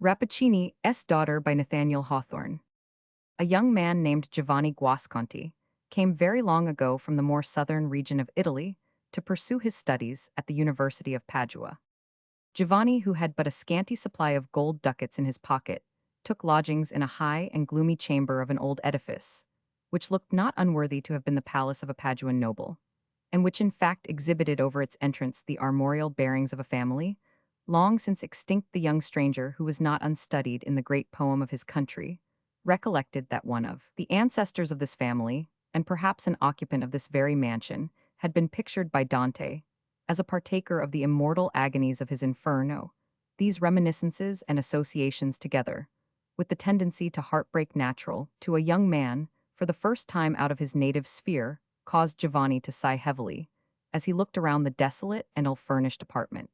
Rappaccini's Daughter by Nathaniel Hawthorne. A young man named Giovanni Guasconti came very long ago from the more southern region of Italy to pursue his studies at the University of Padua. Giovanni, who had but a scanty supply of gold ducats in his pocket, took lodgings in a high and gloomy chamber of an old edifice, which looked not unworthy to have been the palace of a Paduan noble, and which in fact exhibited over its entrance the armorial bearings of a family, long since extinct. The young stranger, who was not unstudied in the great poem of his country, recollected that one of the ancestors of this family, and perhaps an occupant of this very mansion, had been pictured by Dante as a partaker of the immortal agonies of his Inferno. These reminiscences and associations together, with the tendency to heartbreak natural to a young man for the first time out of his native sphere, caused Giovanni to sigh heavily as he looked around the desolate and ill-furnished apartment.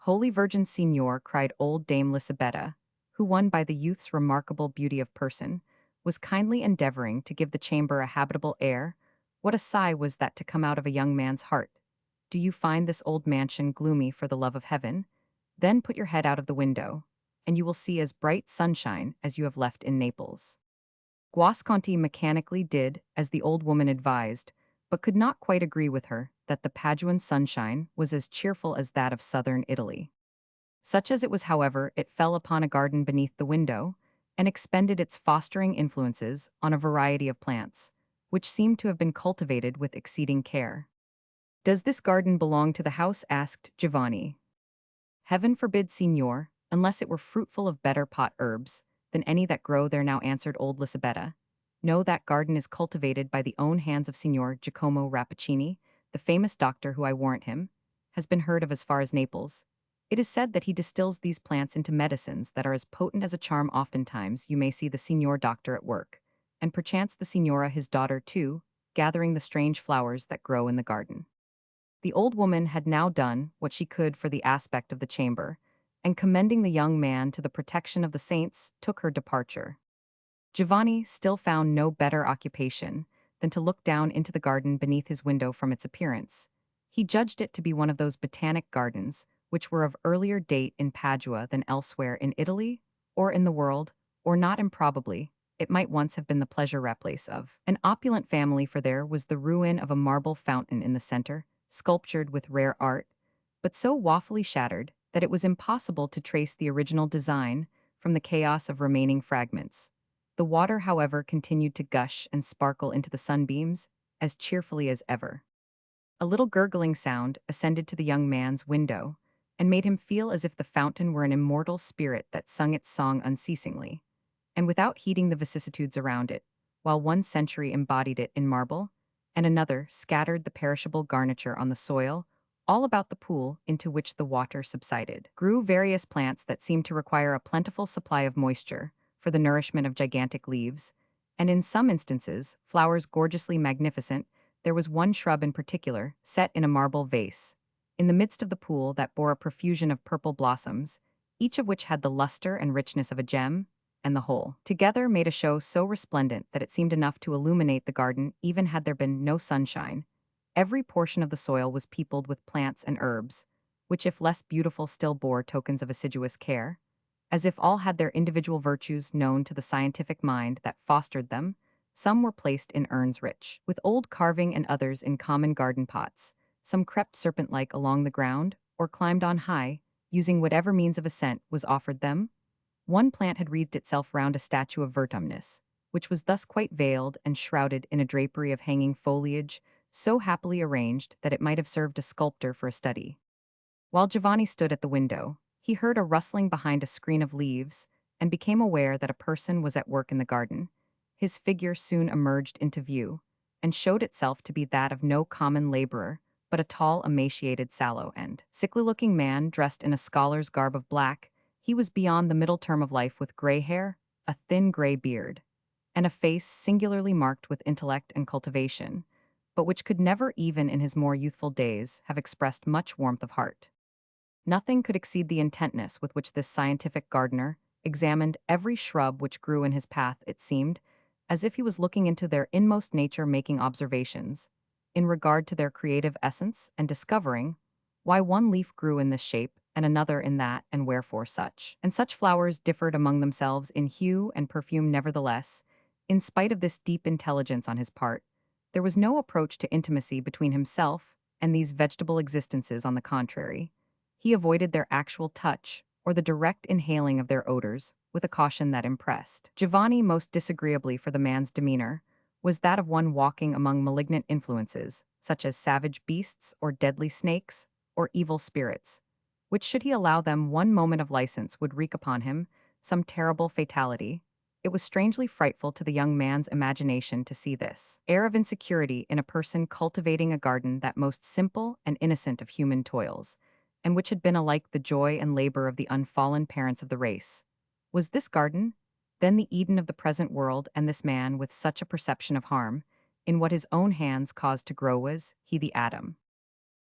"Holy Virgin Signor," cried old Dame Lisabetta, who, won by the youth's remarkable beauty of person, was kindly endeavoring to give the chamber a habitable air. What a sigh was that to come out of a young man's heart! "Do you find this old mansion gloomy, for the love of heaven? Then put your head out of the window, and you will see as bright sunshine as you have left in Naples." Guasconti mechanically did as the old woman advised, but could not quite agree with her that the Paduan sunshine was as cheerful as that of southern Italy. Such as it was, however, it fell upon a garden beneath the window, and expended its fostering influences on a variety of plants, which seemed to have been cultivated with exceeding care. "Does this garden belong to the house?" asked Giovanni. "Heaven forbid, signor, unless it were fruitful of better pot herbs than any that grow there now," answered old Lisabetta. "No, that garden is cultivated by the own hands of Signor Giacomo Rappaccini, the famous doctor who, I warrant him, has been heard of as far as Naples. It is said that he distills these plants into medicines that are as potent as a charm. Oftentimes you may see the Signor Doctor at work, and perchance the Signora his daughter too, gathering the strange flowers that grow in the garden." The old woman had now done what she could for the aspect of the chamber, and commending the young man to the protection of the saints, took her departure. Giovanni still found no better occupation than to look down into the garden beneath his window. From its appearance, he judged it to be one of those botanic gardens which were of earlier date in Padua than elsewhere in Italy or in the world, or not improbably, it might once have been the pleasure place of an opulent family, for there was the ruin of a marble fountain in the center, sculptured with rare art, but so woefully shattered that it was impossible to trace the original design from the chaos of remaining fragments. The water, however, continued to gush and sparkle into the sunbeams as cheerfully as ever. A little gurgling sound ascended to the young man's window and made him feel as if the fountain were an immortal spirit that sung its song unceasingly, and without heeding the vicissitudes around it, while one century embodied it in marble, and another scattered the perishable garniture on the soil. All about the pool into which the water subsided grew various plants that seemed to require a plentiful supply of moisture for the nourishment of gigantic leaves, and in some instances, flowers gorgeously magnificent. There was one shrub in particular, set in a marble vase, in the midst of the pool, that bore a profusion of purple blossoms, each of which had the luster and richness of a gem, and the whole together made a show so resplendent that it seemed enough to illuminate the garden even had there been no sunshine. Every portion of the soil was peopled with plants and herbs, which, if less beautiful, still bore tokens of assiduous care, as if all had their individual virtues known to the scientific mind that fostered them. Some were placed in urns rich with old carving, and others in common garden pots. Some crept serpent-like along the ground, or climbed on high, using whatever means of ascent was offered them. One plant had wreathed itself round a statue of Vertumnus, which was thus quite veiled and shrouded in a drapery of hanging foliage, so happily arranged that it might have served a sculptor for a study. While Giovanni stood at the window, he heard a rustling behind a screen of leaves, and became aware that a person was at work in the garden. His figure soon emerged into view, and showed itself to be that of no common laborer, but a tall, emaciated, sallow, and sickly-looking man dressed in a scholar's garb of black. He was beyond the middle term of life, with gray hair, a thin gray beard, and a face singularly marked with intellect and cultivation, but which could never, even in his more youthful days, have expressed much warmth of heart. Nothing could exceed the intentness with which this scientific gardener examined every shrub which grew in his path. It seemed as if he was looking into their inmost nature, making observations in regard to their creative essence, and discovering why one leaf grew in this shape and another in that, and wherefore such. And such flowers differed among themselves in hue and perfume nevertheless. In spite of this deep intelligence on his part, there was no approach to intimacy between himself and these vegetable existences. On the contrary, he avoided their actual touch or the direct inhaling of their odors with a caution that impressed Giovanni most disagreeably, for the man's demeanor was that of one walking among malignant influences, such as savage beasts or deadly snakes or evil spirits, which, should he allow them one moment of license, would wreak upon him some terrible fatality. It was strangely frightful to the young man's imagination to see this air of insecurity in a person cultivating a garden that most simple and innocent of human toils, and which had been alike the joy and labor of the unfallen parents of the race. Was this garden, then, the Eden of the present world, and this man, with such a perception of harm in what his own hands caused to grow, was he the Adam?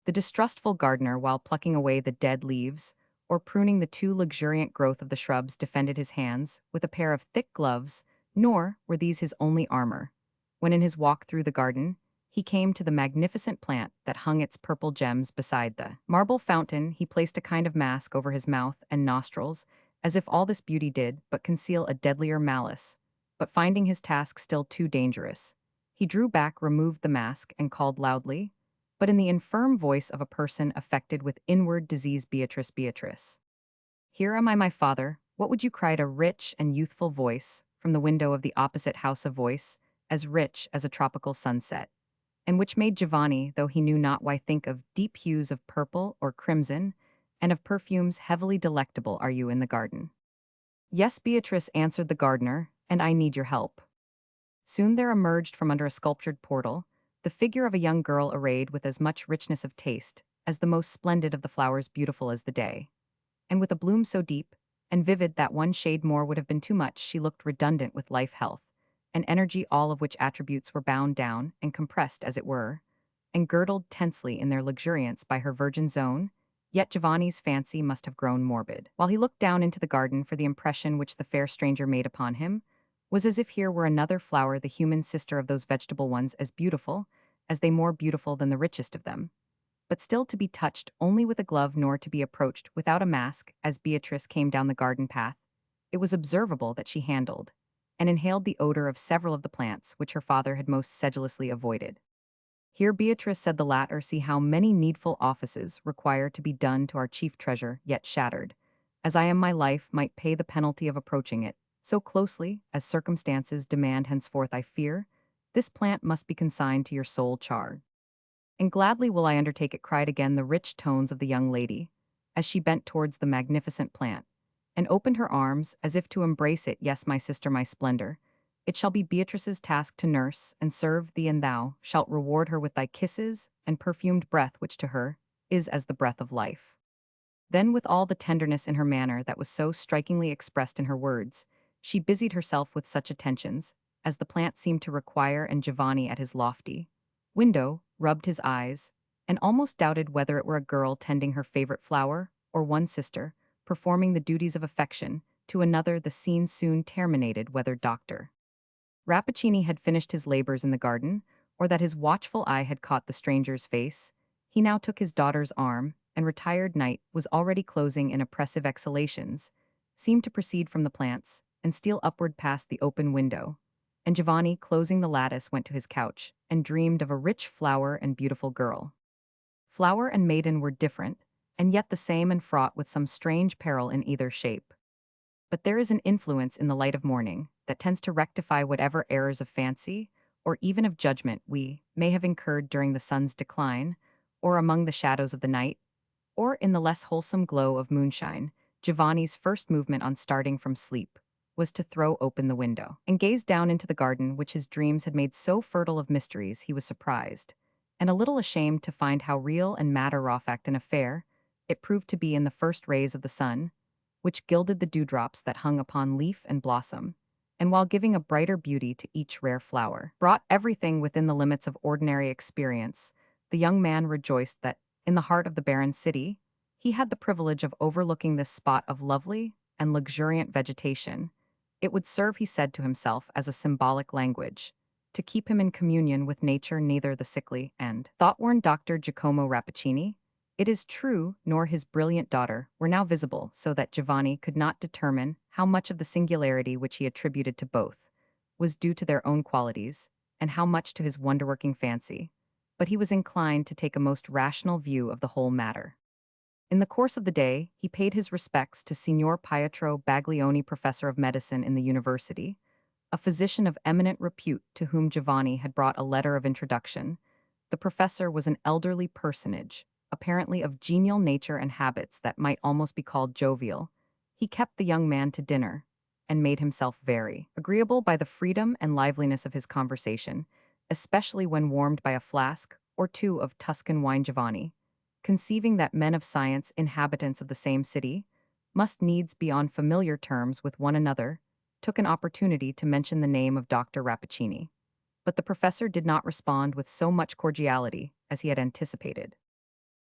The distrustful gardener, while plucking away the dead leaves, or pruning the too luxuriant growth of the shrubs, defended his hands with a pair of thick gloves, nor were these his only armor. When in his walk through the garden, he came to the magnificent plant that hung its purple gems beside the marble fountain, he placed a kind of mask over his mouth and nostrils, as if all this beauty did but conceal a deadlier malice. But finding his task still too dangerous, he drew back, removed the mask, and called loudly, but in the infirm voice of a person affected with inward disease, "Beatrice, Beatrice. Here am I, my father. What would you?" cried a rich and youthful voice from the window of the opposite house, a voice as rich as a tropical sunset, and which made Giovanni, though he knew not why, think of deep hues of purple or crimson, and of perfumes heavily delectable. "Are you in the garden?" "Yes, Beatrice," answered the gardener, "and I need your help." Soon there emerged from under a sculptured portal the figure of a young girl arrayed with as much richness of taste as the most splendid of the flowers, beautiful as the day, and with a bloom so deep and vivid that one shade more would have been too much. She looked redundant with life, health, and energy, all of which attributes were bound down and compressed, as it were, and girdled tensely in their luxuriance by her virgin zone. Yet Giovanni's fancy must have grown morbid, while he looked down into the garden, for the impression which the fair stranger made upon him was as if here were another flower, the human sister of those vegetable ones, as beautiful as they, more beautiful than the richest of them, but still to be touched only with a glove, nor to be approached without a mask. As Beatrice came down the garden path, it was observable that she handled and inhaled the odor of several of the plants which her father had most sedulously avoided. "Here, Beatrice," said the latter, "see how many needful offices require to be done to our chief treasure, yet shattered, as I am, my life might pay the penalty of approaching it so closely as circumstances demand. Henceforth, I fear, this plant must be consigned to your sole charge." "And gladly will I undertake it," cried again the rich tones of the young lady, as she bent towards the magnificent plant, and opened her arms as if to embrace it. "Yes, my sister, my splendor. It shall be Beatrice's task to nurse and serve thee, and thou shalt reward her with thy kisses and perfumed breath, which to her is as the breath of life." Then, with all the tenderness in her manner that was so strikingly expressed in her words, she busied herself with such attentions as the plant seemed to require, and Giovanni, at his lofty window, rubbed his eyes, and almost doubted whether it were a girl tending her favorite flower, or one sister performing the duties of affection to another. The scene soon terminated, whether Dr. Rappaccini had finished his labors in the garden, or that his watchful eye had caught the stranger's face. He now took his daughter's arm, and retired. Night was already closing in oppressive exhalations, seemed to proceed from the plants, and steal upward past the open window. And Giovanni, closing the lattice, went to his couch, and dreamed of a rich flower and beautiful girl. Flower and maiden were different, and yet the same, and fraught with some strange peril in either shape. But there is an influence in the light of morning that tends to rectify whatever errors of fancy, or even of judgment, we may have incurred during the sun's decline, or among the shadows of the night, or in the less wholesome glow of moonshine. Giovanni's first movement on starting from sleep was to throw open the window and gaze down into the garden, which his dreams had made so fertile of mysteries. He was surprised and a little ashamed to find how real and matter-of-fact an affair it proved to be in the first rays of the sun, which gilded the dewdrops that hung upon leaf and blossom, and while giving a brighter beauty to each rare flower, brought everything within the limits of ordinary experience. The young man rejoiced that, in the heart of the barren city, he had the privilege of overlooking this spot of lovely and luxuriant vegetation. It would serve, he said to himself, as a symbolic language, to keep him in communion with nature. Neither the sickly and thought-worn Dr. Giacomo Rappaccini, It is true, nor his brilliant daughter were now visible, so that Giovanni could not determine how much of the singularity which he attributed to both was due to their own qualities, and how much to his wonder-working fancy, but he was inclined to take a most rational view of the whole matter. In the course of the day, he paid his respects to Signor Pietro Baglioni, professor of medicine in the university, a physician of eminent repute to whom Giovanni had brought a letter of introduction. The professor was an elderly personage, apparently of genial nature and habits that might almost be called jovial. He kept the young man to dinner, and made himself very agreeable by the freedom and liveliness of his conversation, especially when warmed by a flask or two of Tuscan wine. Giovanni, conceiving that men of science, inhabitants of the same city, must needs be on familiar terms with one another, took an opportunity to mention the name of Dr. Rappaccini. But the professor did not respond with so much cordiality as he had anticipated.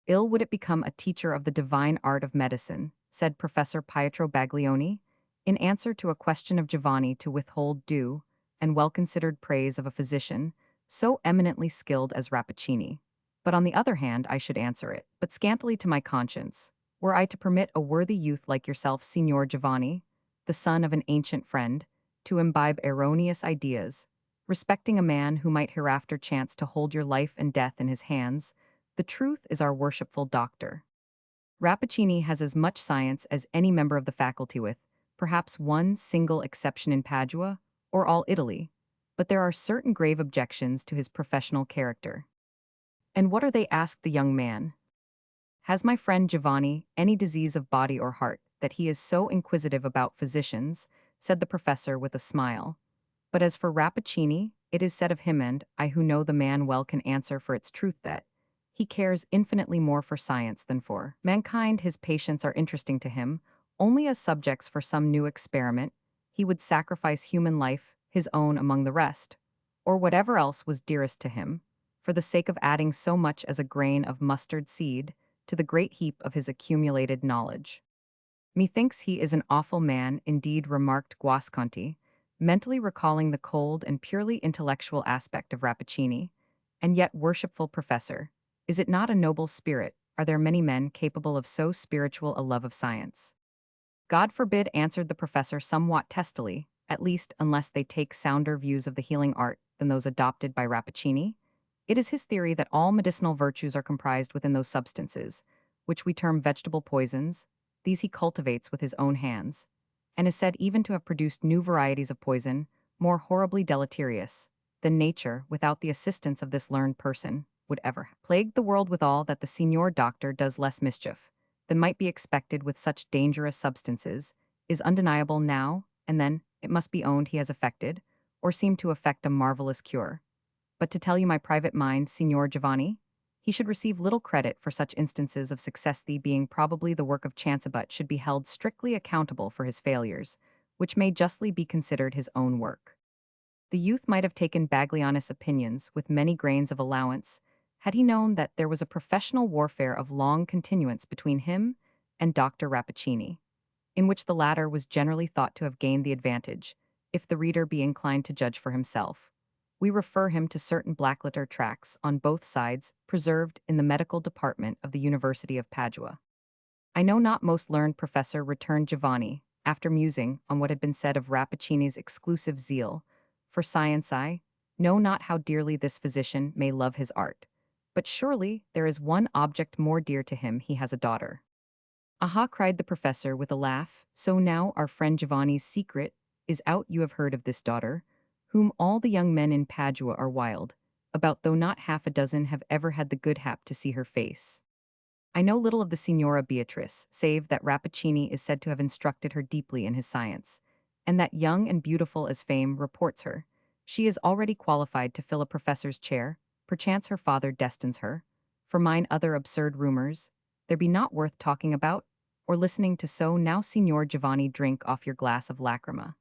Ill would it become a teacher of the divine art of medicine, said Professor Pietro Baglioni, in answer to a question of Giovanni, to withhold due and well-considered praise of a physician so eminently skilled as Rappaccini. But on the other hand, I should answer it, but scantily to my conscience, were I to permit a worthy youth like yourself, Signor Giovanni, the son of an ancient friend, to imbibe erroneous ideas, respecting a man who might hereafter chance to hold your life and death in his hands. The truth is, our worshipful doctor Rappaccini has as much science as any member of the faculty, with perhaps one single exception in Padua, or all Italy, but there are certain grave objections to his professional character. And what are they? Asked the young man. Has my friend Giovanni any disease of body or heart, that he is so inquisitive about physicians? Said the professor with a smile. But as for Rappaccini, it is said of him, and I who know the man well can answer for its truth, that he cares infinitely more for science than for mankind. His patients are interesting to him only as subjects for some new experiment. He would sacrifice human life, his own among the rest, or whatever else was dearest to him, for the sake of adding so much as a grain of mustard seed to the great heap of his accumulated knowledge. Methinks he is an awful man indeed, remarked Guasconti, mentally recalling the cold and purely intellectual aspect of Rappaccini. And yet, worshipful professor, is it not a noble spirit? Are there many men capable of so spiritual a love of science? God forbid, answered the professor somewhat testily, at least unless they take sounder views of the healing art than those adopted by Rappaccini. It is his theory that all medicinal virtues are comprised within those substances, which we term vegetable poisons. These he cultivates with his own hands, and is said even to have produced new varieties of poison, more horribly deleterious than nature, without the assistance of this learned person, would ever have plagued the world. Withal, that the signor doctor does less mischief than might be expected with such dangerous substances is undeniable. Now and then, it must be owned, he has effected, or seemed to effect, a marvelous cure. But to tell you my private mind, Signor Giovanni, he should receive little credit for such instances of success, the being probably the work of chance, but should be held strictly accountable for his failures, which may justly be considered his own work. The youth might have taken Baglioni's opinions with many grains of allowance, had he known that there was a professional warfare of long continuance between him and Dr. Rappaccini, in which the latter was generally thought to have gained the advantage. If the reader be inclined to judge for himself, we refer him to certain blackletter tracts on both sides, preserved in the medical department of the University of Padua. I know not, most learned professor, returned Giovanni, after musing on what had been said of Rappaccini's exclusive zeal for science. I know not how dearly this physician may love his art, but surely there is one object more dear to him: he has a daughter. Aha, cried the professor with a laugh, so now our friend Giovanni's secret is out. You have heard of this daughter, whom all the young men in Padua are wild about, though not half a dozen have ever had the good hap to see her face. I know little of the Signora Beatrice, save that Rappaccini is said to have instructed her deeply in his science, and that, young and beautiful as fame reports her, she is already qualified to fill a professor's chair. Perchance her father destines her. For mine other absurd rumors, there be not worth talking about, or listening to. So now, Signor Giovanni, drink off your glass of lacrima.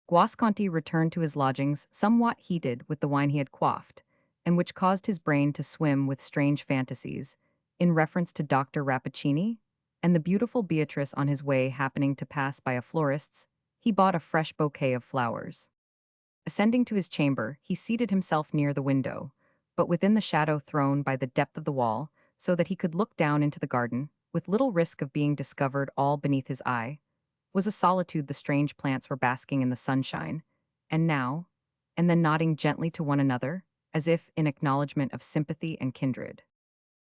Guasconti returned to his lodgings somewhat heated with the wine he had quaffed, and which caused his brain to swim with strange fantasies, in reference to Dr. Rappaccini and the beautiful Beatrice. On his way, happening to pass by a florist's, he bought a fresh bouquet of flowers. Ascending to his chamber, he seated himself near the window, but within the shadow thrown by the depth of the wall, so that he could look down into the garden, with little risk of being discovered all beneath his eye, was a solitude the strange plants were basking in the sunshine, and now, and then nodding gently to one another, as if in acknowledgement of sympathy and kindred.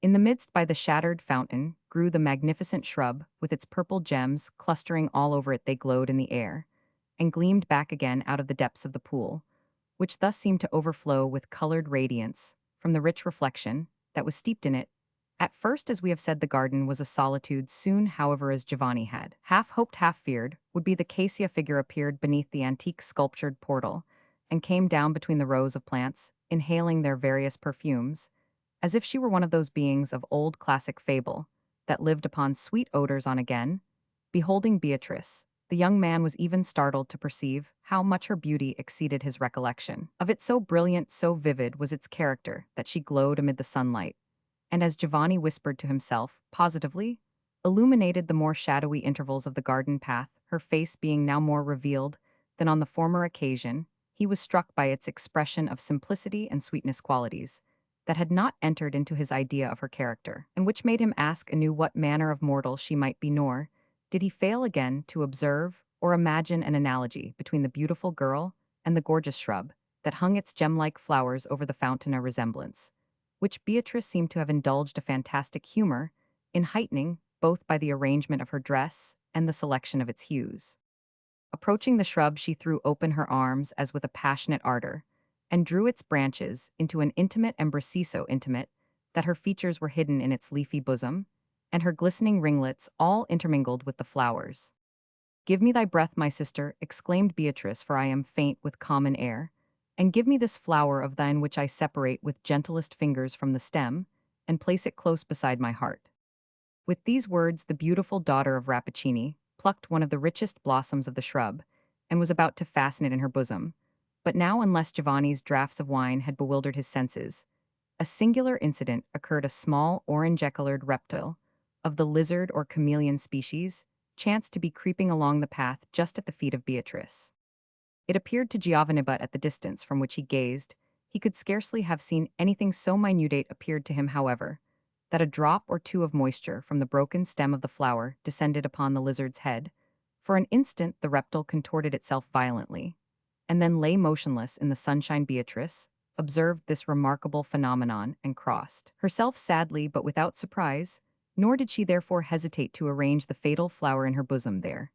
In the midst by the shattered fountain grew the magnificent shrub, with its purple gems clustering all over it. They glowed in the air, and gleamed back again out of the depths of the pool, which thus seemed to overflow with colored radiance from the rich reflection that was steeped in it. At first, as we have said, the garden was a solitude. Soon, however, as Giovanni had half hoped, half feared, would be the cassia figure appeared beneath the antique sculptured portal, and came down between the rows of plants, inhaling their various perfumes, as if she were one of those beings of old classic fable that lived upon sweet odors. On again, beholding Beatrice, the young man was even startled to perceive how much her beauty exceeded his recollection. Of it, so brilliant, so vivid was its character that she glowed amid the sunlight, and as Giovanni whispered to himself, positively, illuminated the more shadowy intervals of the garden path, her face being now more revealed than on the former occasion. He was struck by its expression of simplicity and sweetness, qualities that had not entered into his idea of her character, and which made him ask anew what manner of mortal she might be. Nor did he fail again to observe or imagine an analogy between the beautiful girl and the gorgeous shrub that hung its gem-like flowers over the fountain, a resemblance which Beatrice seemed to have indulged a fantastic humor in heightening, both by the arrangement of her dress and the selection of its hues. Approaching the shrub, she threw open her arms as with a passionate ardor, and drew its branches into an intimate embrace, so intimate that her features were hidden in its leafy bosom, and her glistening ringlets all intermingled with the flowers. "Give me thy breath, my sister," exclaimed Beatrice, "for I am faint with common air, and give me this flower of thine which I separate with gentlest fingers from the stem, and place it close beside my heart." With these words, the beautiful daughter of Rappaccini plucked one of the richest blossoms of the shrub, and was about to fasten it in her bosom. But now, unless Giovanni's draughts of wine had bewildered his senses, a singular incident occurred. A small orange-colored reptile, of the lizard or chameleon species, chanced to be creeping along the path just at the feet of Beatrice. It appeared to Giovanni, but at the distance from which he gazed, he could scarcely have seen anything so minute. It appeared to him, however, that a drop or two of moisture from the broken stem of the flower descended upon the lizard's head. For an instant the reptile contorted itself violently, and then lay motionless in the sunshine. Beatrice observed this remarkable phenomenon and crossed herself sadly but without surprise, nor did she therefore hesitate to arrange the fatal flower in her bosom. There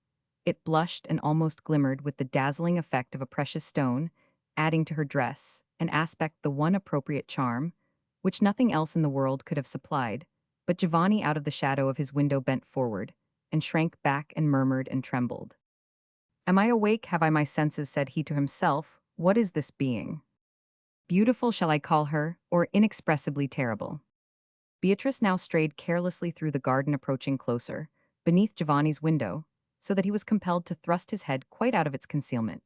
it blushed and almost glimmered with the dazzling effect of a precious stone, adding to her dress an aspect, the one appropriate charm, which nothing else in the world could have supplied. But Giovanni, out of the shadow of his window, bent forward, and shrank back and murmured and trembled. "Am I awake? Have I my senses?" said he to himself. "What is this being? Beautiful shall I call her, or inexpressibly terrible?" Beatrice now strayed carelessly through the garden, approaching closer, beneath Giovanni's window, so that he was compelled to thrust his head quite out of its concealment,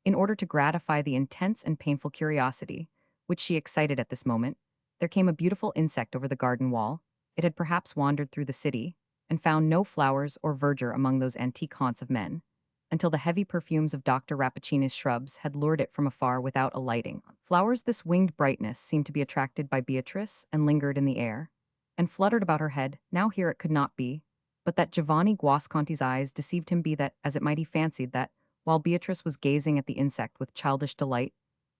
in order to gratify the intense and painful curiosity which she excited at this moment. There came a beautiful insect over the garden wall. It had perhaps wandered through the city, and found no flowers or verdure among those antique haunts of men, until the heavy perfumes of Dr. Rappaccini's shrubs had lured it from afar without alighting. Flowers, this winged brightness seemed to be attracted by Beatrice, and lingered in the air, and fluttered about her head. Now here it could not be, but that Giovanni Guasconti's eyes deceived him. Be that as it might, he fancied that, while Beatrice was gazing at the insect with childish delight,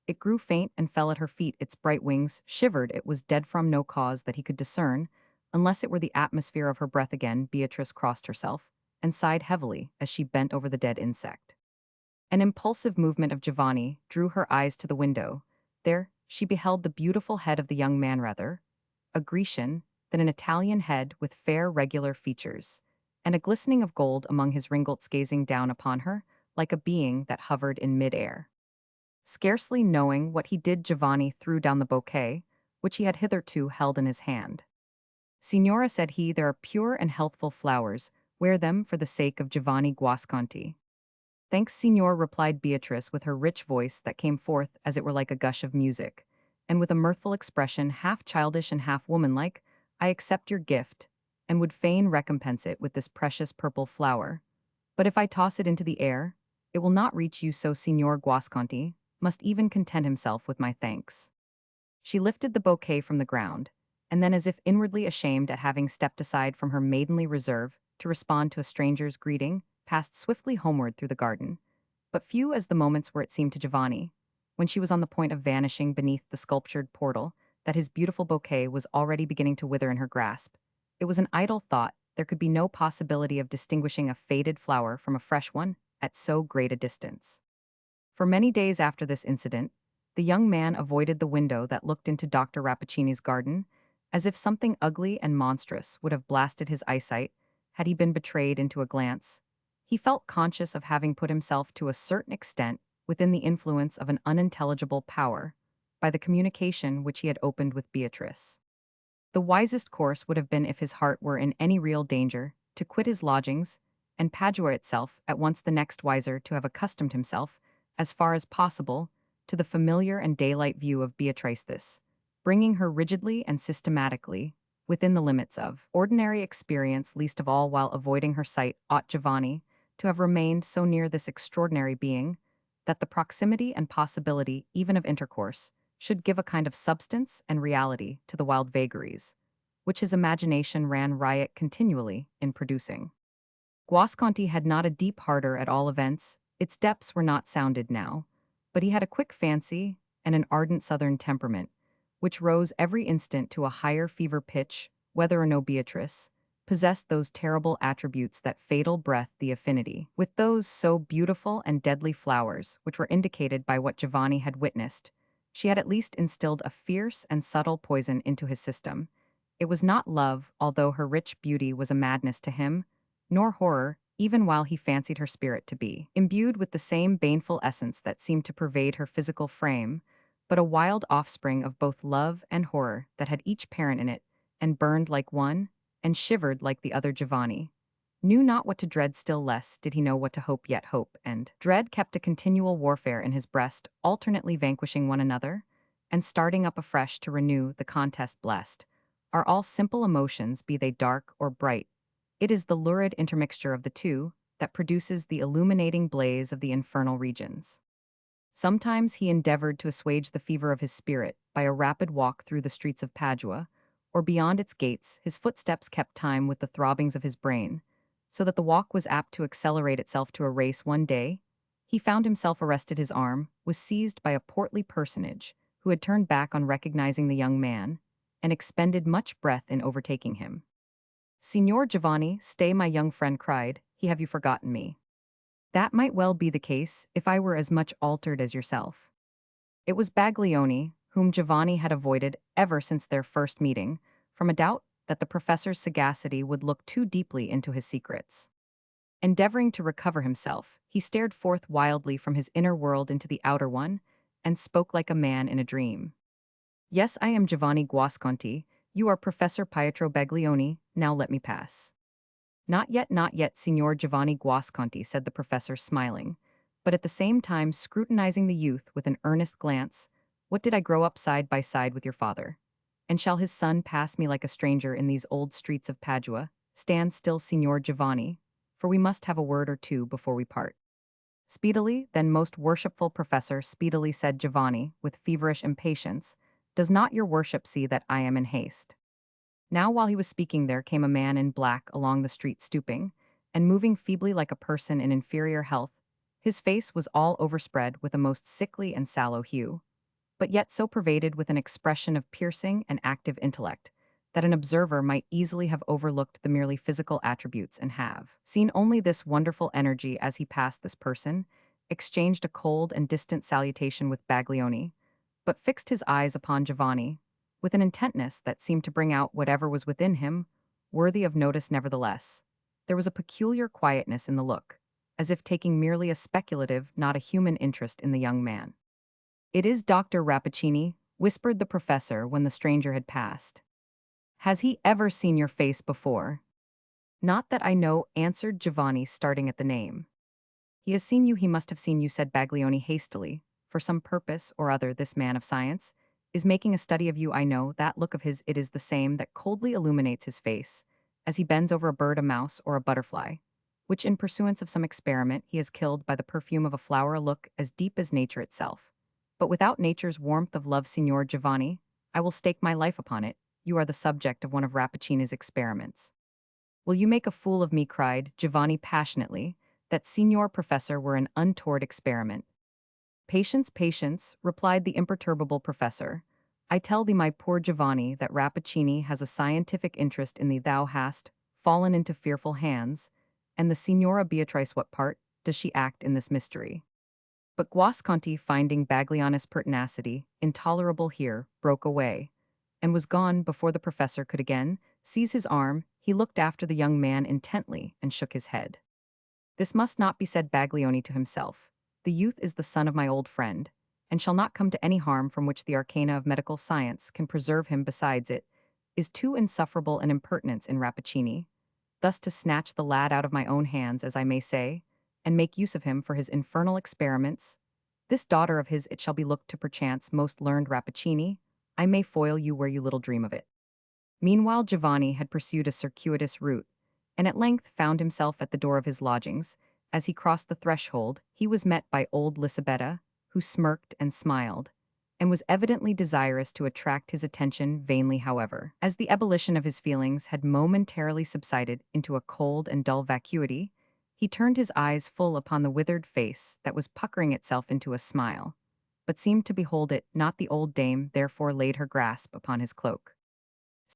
it grew faint and fell at her feet. Its bright wings shivered. It was dead from no cause that he could discern, unless it were the atmosphere of her breath. Again Beatrice crossed herself, and sighed heavily as she bent over the dead insect. An impulsive movement of Giovanni drew her eyes to the window. There she beheld the beautiful head of the young man, rather a Grecian than an Italian head, with fair regular features, and a glistening of gold among his ringlets, gazing down upon her like a being that hovered in mid-air. Scarcely knowing what he did, Giovanni threw down the bouquet, which he had hitherto held in his hand. "Signora," said he, "there are pure and healthful flowers. Wear them for the sake of Giovanni Guasconti." "Thanks, signor," replied Beatrice with her rich voice that came forth as it were like a gush of music, and with a mirthful expression, half childish and half womanlike. "I accept your gift, and would fain recompense it with this precious purple flower. But if I toss it into the air, it will not reach you, so Signor Guasconti must even content himself with my thanks." She lifted the bouquet from the ground, and then, as if inwardly ashamed at having stepped aside from her maidenly reserve to respond to a stranger's greeting, passed swiftly homeward through the garden. But few as the moments were it seemed to Giovanni, when she was on the point of vanishing beneath the sculptured portal, that his beautiful bouquet was already beginning to wither in her grasp. It was an idle thought; there could be no possibility of distinguishing a faded flower from a fresh one at so great a distance. For many days after this incident, the young man avoided the window that looked into Dr. Rappaccini's garden, as if something ugly and monstrous would have blasted his eyesight had he been betrayed into a glance. He felt conscious of having put himself to a certain extent within the influence of an unintelligible power by the communication which he had opened with Beatrice. The wisest course would have been, if his heart were in any real danger, to quit his lodgings, and Padua itself at once the next wiser to have accustomed himself, as far as possible, to the familiar and daylight view of Beatrice, bringing her rigidly and systematically within the limits of ordinary experience, least of all while avoiding her sight ought Giovanni to have remained so near this extraordinary being that the proximity and possibility even of intercourse should give a kind of substance and reality to the wild vagaries, which his imagination ran riot continually in producing. Guasconti had not a deep harder at all events; its depths were not sounded now, but he had a quick fancy and an ardent southern temperament, which rose every instant to a higher fever pitch, whether or no Beatrice possessed those terrible attributes that fatal breath the affinity with those so beautiful and deadly flowers which were indicated by what Giovanni had witnessed. She had at least instilled a fierce and subtle poison into his system. It was not love, although her rich beauty was a madness to him, nor horror, even while he fancied her spirit to be imbued with the same baneful essence that seemed to pervade her physical frame, but a wild offspring of both love and horror that had each parent in it, and burned like one, and shivered like the other. Giovanni knew not what to dread, still less did he know what to hope, yet hope and dread kept a continual warfare in his breast, alternately vanquishing one another, and starting up afresh to renew the contest. Blessed are all simple emotions, be they dark or bright. It is the lurid intermixture of the two that produces the illuminating blaze of the infernal regions. Sometimes he endeavored to assuage the fever of his spirit by a rapid walk through the streets of Padua, or beyond its gates his footsteps kept time with the throbbings of his brain, so that the walk was apt to accelerate itself to a race. One day, he found himself arrested; his arm was seized by a portly personage who had turned back on recognizing the young man, and expended much breath in overtaking him. "Signor Giovanni, stay, my young friend cried, he have you forgotten me? That might well be the case if I were as much altered as yourself." It was Baglioni, whom Giovanni had avoided ever since their first meeting, from a doubt that the professor's sagacity would look too deeply into his secrets. Endeavoring to recover himself, he stared forth wildly from his inner world into the outer one, and spoke like a man in a dream. "Yes, I am Giovanni Guasconti. You are Professor Pietro Baglioni. Now let me pass." Not yet, Signor Giovanni Guasconti," said the professor, smiling, but at the same time scrutinizing the youth with an earnest glance. "What did I grow up side by side with your father? And shall his son pass me like a stranger in these old streets of Padua? Stand still, Signor Giovanni, for we must have a word or two before we part." "Speedily, then, most worshipful professor," speedily said Giovanni, with feverish impatience. "Does not your worship see that I am in haste?" Now, while he was speaking, there came a man in black along the street, stooping, and moving feebly like a person in inferior health. His face was all overspread with a most sickly and sallow hue, but yet so pervaded with an expression of piercing and active intellect that an observer might easily have overlooked the merely physical attributes and have seen only this wonderful energy. As he passed, this person exchanged a cold and distant salutation with Baglioni, but fixed his eyes upon Giovanni with an intentness that seemed to bring out whatever was within him, worthy of notice nevertheless. There was a peculiar quietness in the look, as if taking merely a speculative, not a human interest in the young man. "It is Dr. Rappaccini," whispered the professor when the stranger had passed. "Has he ever seen your face before?" "Not that I know," answered Giovanni, starting at the name. "He has seen you, he must have seen you," said Baglioni hastily. "For some purpose or other this man of science is making a study of you. I know that look of his; it is the same that coldly illuminates his face, as he bends over a bird, a mouse, or a butterfly, which in pursuance of some experiment he has killed by the perfume of a flower, a look as deep as nature itself. But without nature's warmth of love, Signor Giovanni, I will stake my life upon it, you are the subject of one of Rappaccini's experiments. Will you make a fool of me? Cried Giovanni passionately. That Signor Professor were an untoward experiment. Patience, patience, replied the imperturbable professor. I tell thee, my poor Giovanni, that Rappaccini has a scientific interest in thee. Thou hast fallen into fearful hands, and the Signora Beatrice, what part does she act in this mystery? But Guasconti, finding Baglioni's pertinacity intolerable here, broke away, and was gone before the professor could again seize his arm. He looked after the young man intently and shook his head. This must not be, said Baglioni to himself. The youth is the son of my old friend, and shall not come to any harm from which the arcana of medical science can preserve him. Besides, it is too insufferable an impertinence in Rappaccini, thus to snatch the lad out of my own hands, as I may say, and make use of him for his infernal experiments. This daughter of his it shall be looked to, perchance, most learned Rappaccini, I may foil you where you little dream of it. Meanwhile Giovanni had pursued a circuitous route, and at length found himself at the door of his lodgings. As he crossed the threshold, he was met by old Lisabetta, who smirked and smiled, and was evidently desirous to attract his attention vainly. However, as the ebullition of his feelings had momentarily subsided into a cold and dull vacuity, he turned his eyes full upon the withered face that was puckering itself into a smile, but seemed to behold it not. The old dame therefore laid her grasp upon his cloak.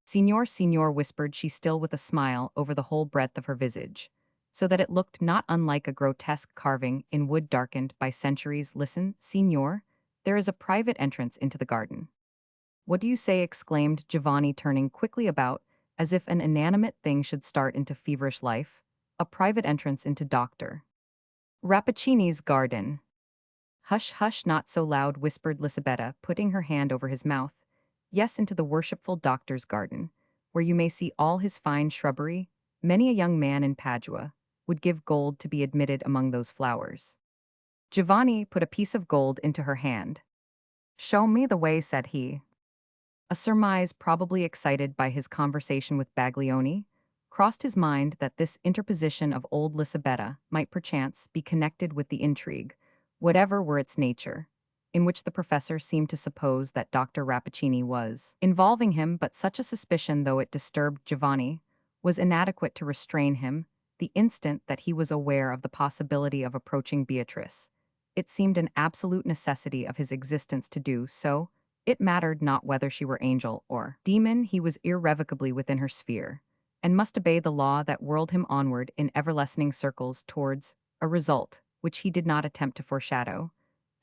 Signor, signor, whispered she, still with a smile over the whole breadth of her visage, so that it looked not unlike a grotesque carving in wood darkened by centuries. Listen, signor, there is a private entrance into the garden. What do you say? Exclaimed Giovanni, turning quickly about, as if an inanimate thing should start into feverish life. A private entrance into Dr. Rappaccini's garden. Hush, hush, not so loud, whispered Lisabetta, putting her hand over his mouth. Yes, into the worshipful doctor's garden, where you may see all his fine shrubbery. Many a young man in Padua would give gold to be admitted among those flowers. Giovanni put a piece of gold into her hand. Show me the way, said he. A surmise, probably excited by his conversation with Baglioni, crossed his mind that this interposition of old Lisabetta might perchance be connected with the intrigue, whatever were its nature, in which the professor seemed to suppose that Dr. Rappaccini was involving him. But such a suspicion, though it disturbed Giovanni, was inadequate to restrain him. The instant that he was aware of the possibility of approaching Beatrice, it seemed an absolute necessity of his existence to do so. It mattered not whether she were angel or demon, he was irrevocably within her sphere, and must obey the law that whirled him onward in ever-lessening circles towards a result which he did not attempt to foreshadow.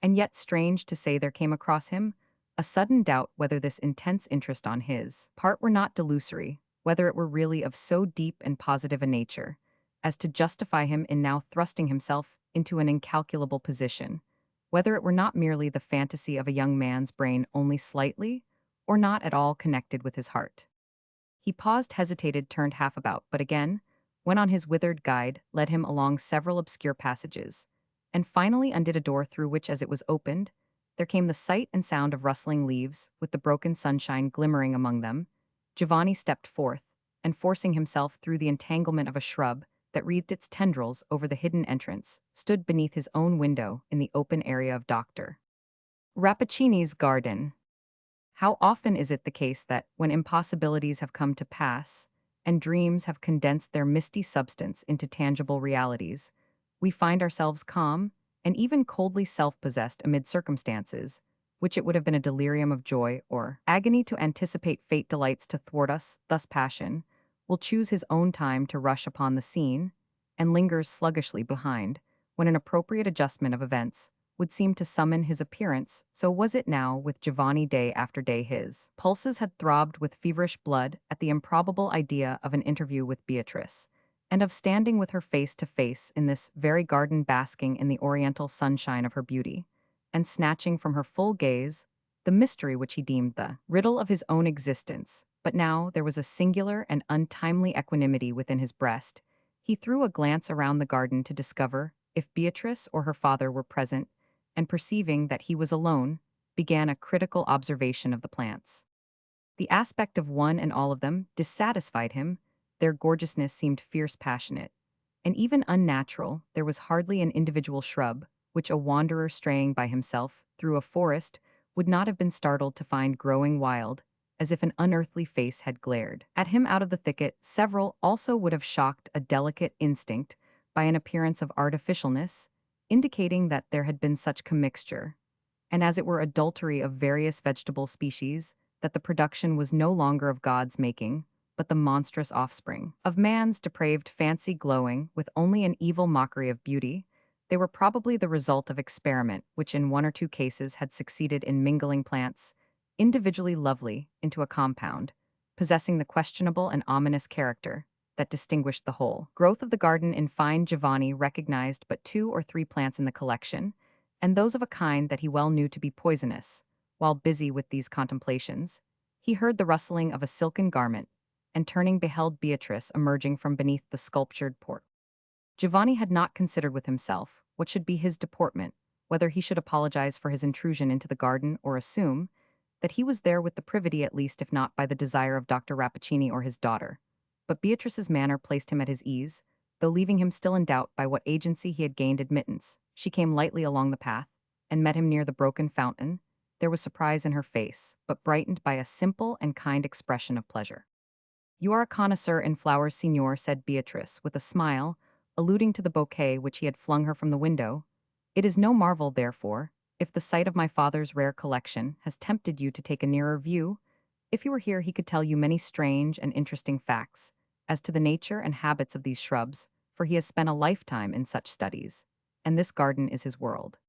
And yet, strange to say, there came across him a sudden doubt whether this intense interest on his part were not delusory, whether it were really of so deep and positive a nature as to justify him in now thrusting himself into an incalculable position, whether it were not merely the fantasy of a young man's brain only slightly, or not at all connected with his heart. He paused, hesitated, turned half about, but again went on. His withered guide led him along several obscure passages, and finally undid a door through which, as it was opened, there came the sight and sound of rustling leaves, with the broken sunshine glimmering among them. Giovanni stepped forth, and forcing himself through the entanglement of a shrub that wreathed its tendrils over the hidden entrance, stood beneath his own window in the open area of Dr. Rappaccini's garden. How often is it the case that, when impossibilities have come to pass, and dreams have condensed their misty substance into tangible realities, we find ourselves calm and even coldly self-possessed amid circumstances which it would have been a delirium of joy or agony to anticipate. Fate delights to thwart us. Thus passion will choose his own time to rush upon the scene, and lingers sluggishly behind, when an appropriate adjustment of events would seem to summon his appearance. So was it now with Giovanni. Day after day his pulses had throbbed with feverish blood at the improbable idea of an interview with Beatrice, and of standing with her face to face in this very garden, basking in the oriental sunshine of her beauty, and snatching from her full gaze the mystery which he deemed the riddle of his own existence. But now there was a singular and untimely equanimity within his breast. He threw a glance around the garden to discover if Beatrice or her father were present, and perceiving that he was alone, began a critical observation of the plants. The aspect of one and all of them dissatisfied him. Their gorgeousness seemed fierce, passionate, and even unnatural. There was hardly an individual shrub which a wanderer straying by himself through a forest would not have been startled to find growing wild as if an unearthly face had glared at him out of the thicket. Several also would have shocked a delicate instinct by an appearance of artificialness, indicating that there had been such commixture, and as it were adultery of various vegetable species, that the production was no longer of God's making, but the monstrous offspring of man's depraved fancy glowing with only an evil mockery of beauty. They were probably the result of experiment, which in one or two cases had succeeded in mingling plants, individually lovely, into a compound, possessing the questionable and ominous character that distinguished the whole growth of the garden. In fine, Giovanni recognized but two or three plants in the collection, and those of a kind that he well knew to be poisonous. While busy with these contemplations, he heard the rustling of a silken garment, and turning beheld Beatrice emerging from beneath the sculptured port. Giovanni had not considered with himself what should be his deportment, whether he should apologize for his intrusion into the garden or assume that he was there with the privity at least if not by the desire of Dr. Rappaccini or his daughter. But Beatrice's manner placed him at his ease, though leaving him still in doubt by what agency he had gained admittance. She came lightly along the path, and met him near the broken fountain. There was surprise in her face, but brightened by a simple and kind expression of pleasure. "You are a connoisseur in flowers, signor," said Beatrice, with a smile, alluding to the bouquet which he had flung her from the window. "It is no marvel, therefore, if the sight of my father's rare collection has tempted you to take a nearer view. If he were here, he could tell you many strange and interesting facts as to the nature and habits of these shrubs, for he has spent a lifetime in such studies, and this garden is his world."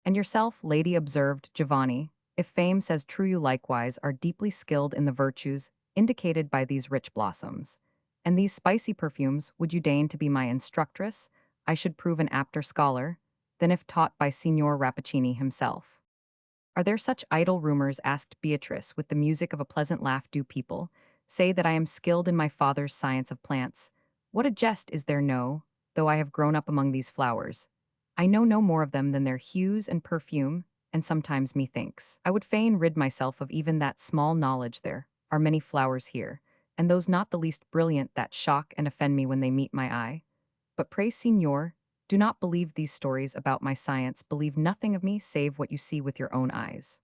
"And yourself, lady," observed Giovanni, "if fame says true, you likewise are deeply skilled in the virtues indicated by these rich blossoms. And these spicy perfumes, would you deign to be my instructress, I should prove an apter scholar than if taught by Signor Rappaccini himself." "Are there such idle rumors?" asked Beatrice, with the music of a pleasant laugh. "Do people say that I am skilled in my father's science of plants? What a jest is there! No, though I have grown up among these flowers, I know no more of them than their hues and perfume, and sometimes methinks I would fain rid myself of even that small knowledge. There are many flowers here, and those not the least brilliant that shock and offend me when they meet my eye. But pray, signor, do not believe these stories about my science. Believe nothing of me save what you see with your own eyes."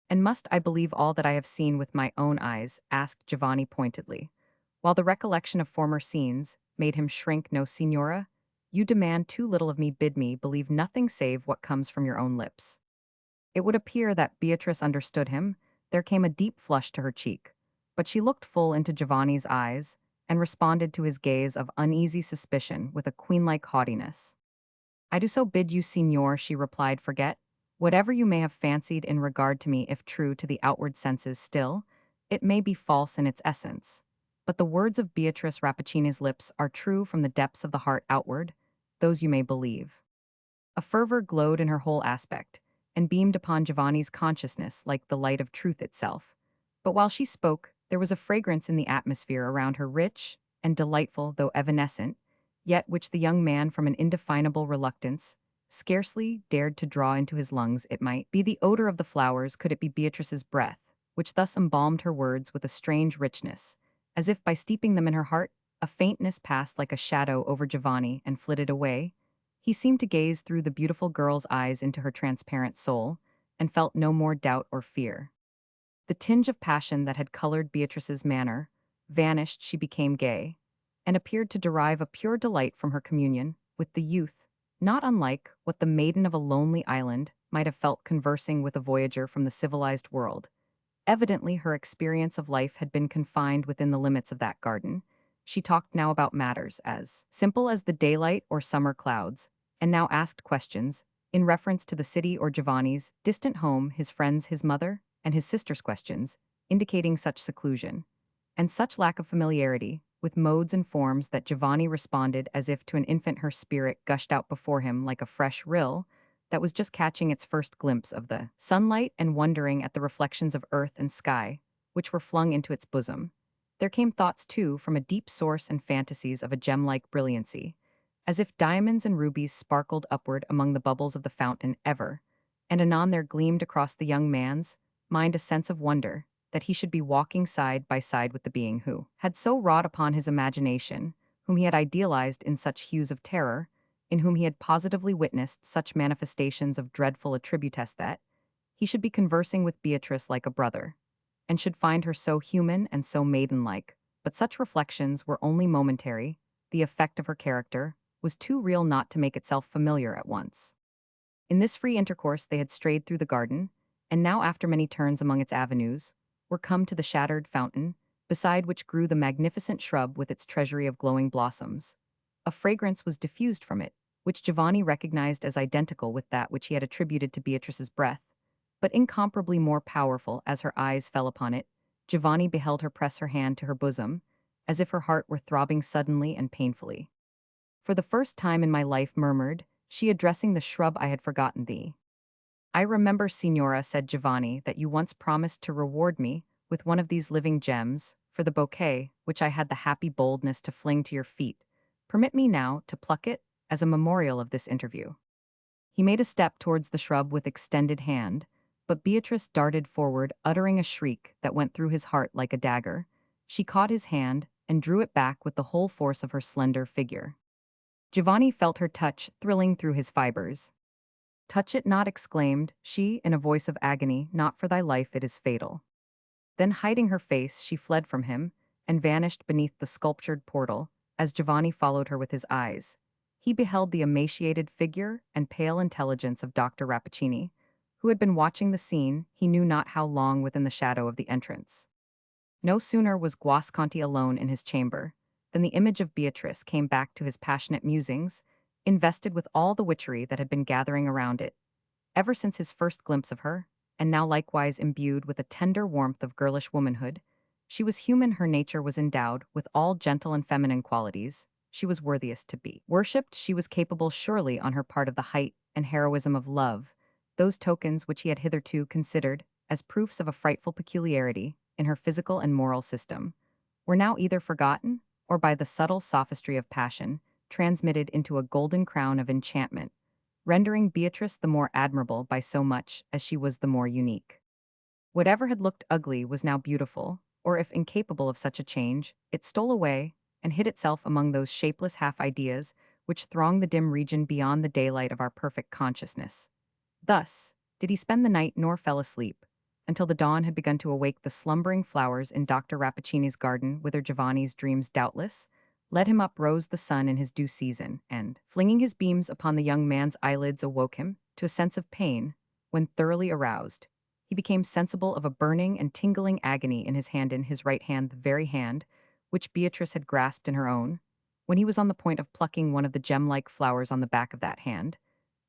"And must I believe all that I have seen with my own eyes?" asked Giovanni pointedly, while the recollection of former scenes made him shrink. "No, signora, you demand too little of me. Bid me believe nothing save what comes from your own lips." It would appear that Beatrice understood him. There came a deep flush to her cheek, but she looked full into Giovanni's eyes and responded to his gaze of uneasy suspicion with a queen-like haughtiness. "I do so bid you, signor," she replied. "Forget whatever you may have fancied in regard to me. If true to the outward senses, still it may be false in its essence. But the words of Beatrice Rappaccini's lips are true from the depths of the heart outward. Those you may believe." A fervor glowed in her whole aspect, and beamed upon Giovanni's consciousness like the light of truth itself. But while she spoke, there was a fragrance in the atmosphere around her, rich and delightful though evanescent, yet which the young man, from an indefinable reluctance, scarcely dared to draw into his lungs. It might be the odor of the flowers, could it be Beatrice's breath, which thus embalmed her words with a strange richness, as if by steeping them in her heart. A faintness passed like a shadow over Giovanni and flitted away. He seemed to gaze through the beautiful girl's eyes into her transparent soul, and felt no more doubt or fear. The tinge of passion that had colored Beatrice's manner vanished. She became gay, and appeared to derive a pure delight from her communion with the youth, not unlike what the maiden of a lonely island might have felt conversing with a voyager from the civilized world. Evidently, her experience of life had been confined within the limits of that garden. She talked now about matters as simple as the daylight or summer clouds, and now asked questions in reference to the city or Giovanni's distant home, his friends, his mother, and his sister's questions, indicating such seclusion and such lack of familiarity with modes and forms that Giovanni responded as if to an infant. Her spirit gushed out before him like a fresh rill that was just catching its first glimpse of the sunlight and wondering at the reflections of earth and sky, which were flung into its bosom. There came thoughts, too, from a deep source and fantasies of a gem-like brilliancy, as if diamonds and rubies sparkled upward among the bubbles of the fountain. Ever and anon there gleamed across the young man's mind a sense of wonder that he should be walking side by side with the being who had so wrought upon his imagination, whom he had idealized in such hues of terror, in whom he had positively witnessed such manifestations of dreadful attributes, that he should be conversing with Beatrice like a brother, and should find her so human and so maiden-like. But such reflections were only momentary. The effect of her character was too real not to make itself familiar at once. In this free intercourse they had strayed through the garden, and now after many turns among its avenues, were come to the shattered fountain, beside which grew the magnificent shrub with its treasury of glowing blossoms. A fragrance was diffused from it, which Giovanni recognized as identical with that which he had attributed to Beatrice's breath, but incomparably more powerful. As her eyes fell upon it, Giovanni beheld her press her hand to her bosom, as if her heart were throbbing suddenly and painfully. For the first time in my life, murmured she, addressing the shrub, I had forgotten thee. I remember, Signora, said Giovanni, that you once promised to reward me with one of these living gems for the bouquet which I had the happy boldness to fling to your feet. Permit me now to pluck it as a memorial of this interview. He made a step towards the shrub with extended hand, but Beatrice darted forward, uttering a shriek that went through his heart like a dagger. She caught his hand and drew it back with the whole force of her slender figure. Giovanni felt her touch thrilling through his fibers. Touch it not, exclaimed she, in a voice of agony, not for thy life, it is fatal. Then, hiding her face, she fled from him, and vanished beneath the sculptured portal. As Giovanni followed her with his eyes, he beheld the emaciated figure and pale intelligence of Dr. Rappaccini, who had been watching the scene he knew not how long within the shadow of the entrance. No sooner was Guasconti alone in his chamber than the image of Beatrice came back to his passionate musings, invested with all the witchery that had been gathering around it, ever since his first glimpse of her, and now likewise imbued with a tender warmth of girlish womanhood. She was human, her nature was endowed with all gentle and feminine qualities. She was worthiest to be worshipped. She was capable, surely, on her part, of the height and heroism of love, those tokens which he had hitherto considered as proofs of a frightful peculiarity in her physical and moral system, were now either forgotten or, by the subtle sophistry of passion, transmitted into a golden crown of enchantment, rendering Beatrice the more admirable by so much as she was the more unique. Whatever had looked ugly was now beautiful, or if incapable of such a change, it stole away and hid itself among those shapeless half-ideas which throng the dim region beyond the daylight of our perfect consciousness. Thus did he spend the night, nor fell asleep, until the dawn had begun to awake the slumbering flowers in Dr. Rappaccini's garden, whither Giovanni's dreams doubtless led him up. Rose the sun in his due season, and, flinging his beams upon the young man's eyelids, awoke him to a sense of pain. When thoroughly aroused, he became sensible of a burning and tingling agony in his right hand, the very hand which Beatrice had grasped in her own. When he was on the point of plucking one of the gem-like flowers on the back of that hand,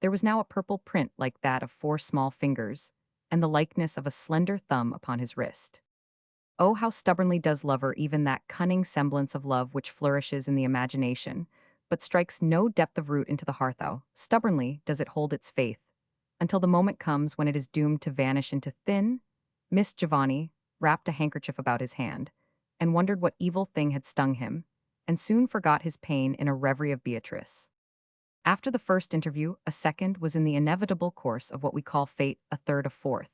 there was now a purple print like that of 4 small fingers, and the likeness of a slender thumb upon his wrist. Oh, how stubbornly does lover even that cunning semblance of love which flourishes in the imagination, but strikes no depth of root into the heart. How stubbornly does it hold its faith, until the moment comes when it is doomed to vanish into thin mist. Giovanni wrapped a handkerchief about his hand, and wondered what evil thing had stung him, and soon forgot his pain in a reverie of Beatrice. After the first interview, a second was in the inevitable course of what we call fate, a third, a fourth,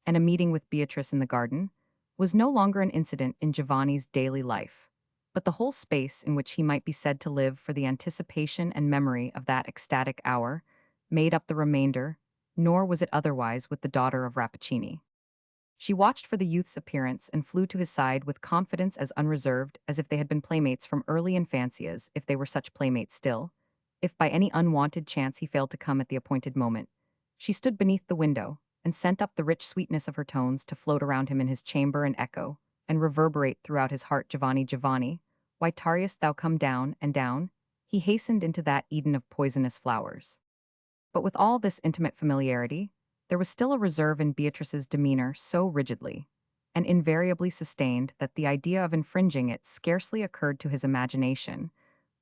and a meeting with Beatrice in the garden was no longer an incident in Giovanni's daily life, but the whole space in which he might be said to live, for the anticipation and memory of that ecstatic hour made up the remainder. Nor was it otherwise with the daughter of Rappaccini. She watched for the youth's appearance and flew to his side with confidence as unreserved as if they had been playmates from early infancy, as if they were such playmates still. If by any unwonted chance he failed to come at the appointed moment, she stood beneath the window and sent up the rich sweetness of her tones to float around him in his chamber and echo, and reverberate throughout his heart. Giovanni, Giovanni, why tarriest thou? Come down and down. He hastened into that Eden of poisonous flowers. But with all this intimate familiarity, there was still a reserve in Beatrice's demeanor, so rigidly and invariably sustained that the idea of infringing it scarcely occurred to his imagination.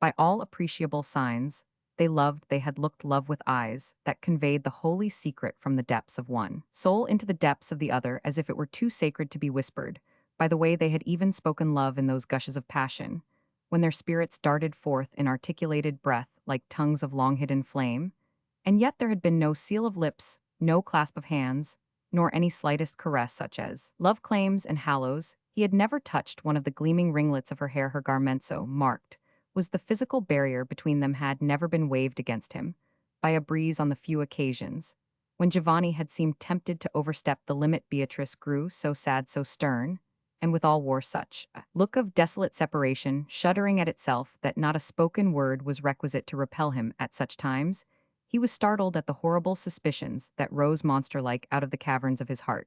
By all appreciable signs, they had looked love with eyes that conveyed the holy secret from the depths of one soul into the depths of the other, as if it were too sacred to be whispered. By the way, they had even spoken love in those gushes of passion, when their spirits darted forth in articulated breath like tongues of long-hidden flame. And yet there had been no seal of lips, no clasp of hands, nor any slightest caress such as love claims and hallows. He had never touched one of the gleaming ringlets of her hair. Her garment, so marked was the physical barrier between them, had never been waved against him by a breeze on the few occasions When Giovanni had seemed tempted to overstep the limit, Beatrice grew so sad, so stern, and withal wore such a look of desolate separation, shuddering at itself, that not a spoken word was requisite to repel him at such times. He was startled at the horrible suspicions that rose monster-like out of the caverns of his heart,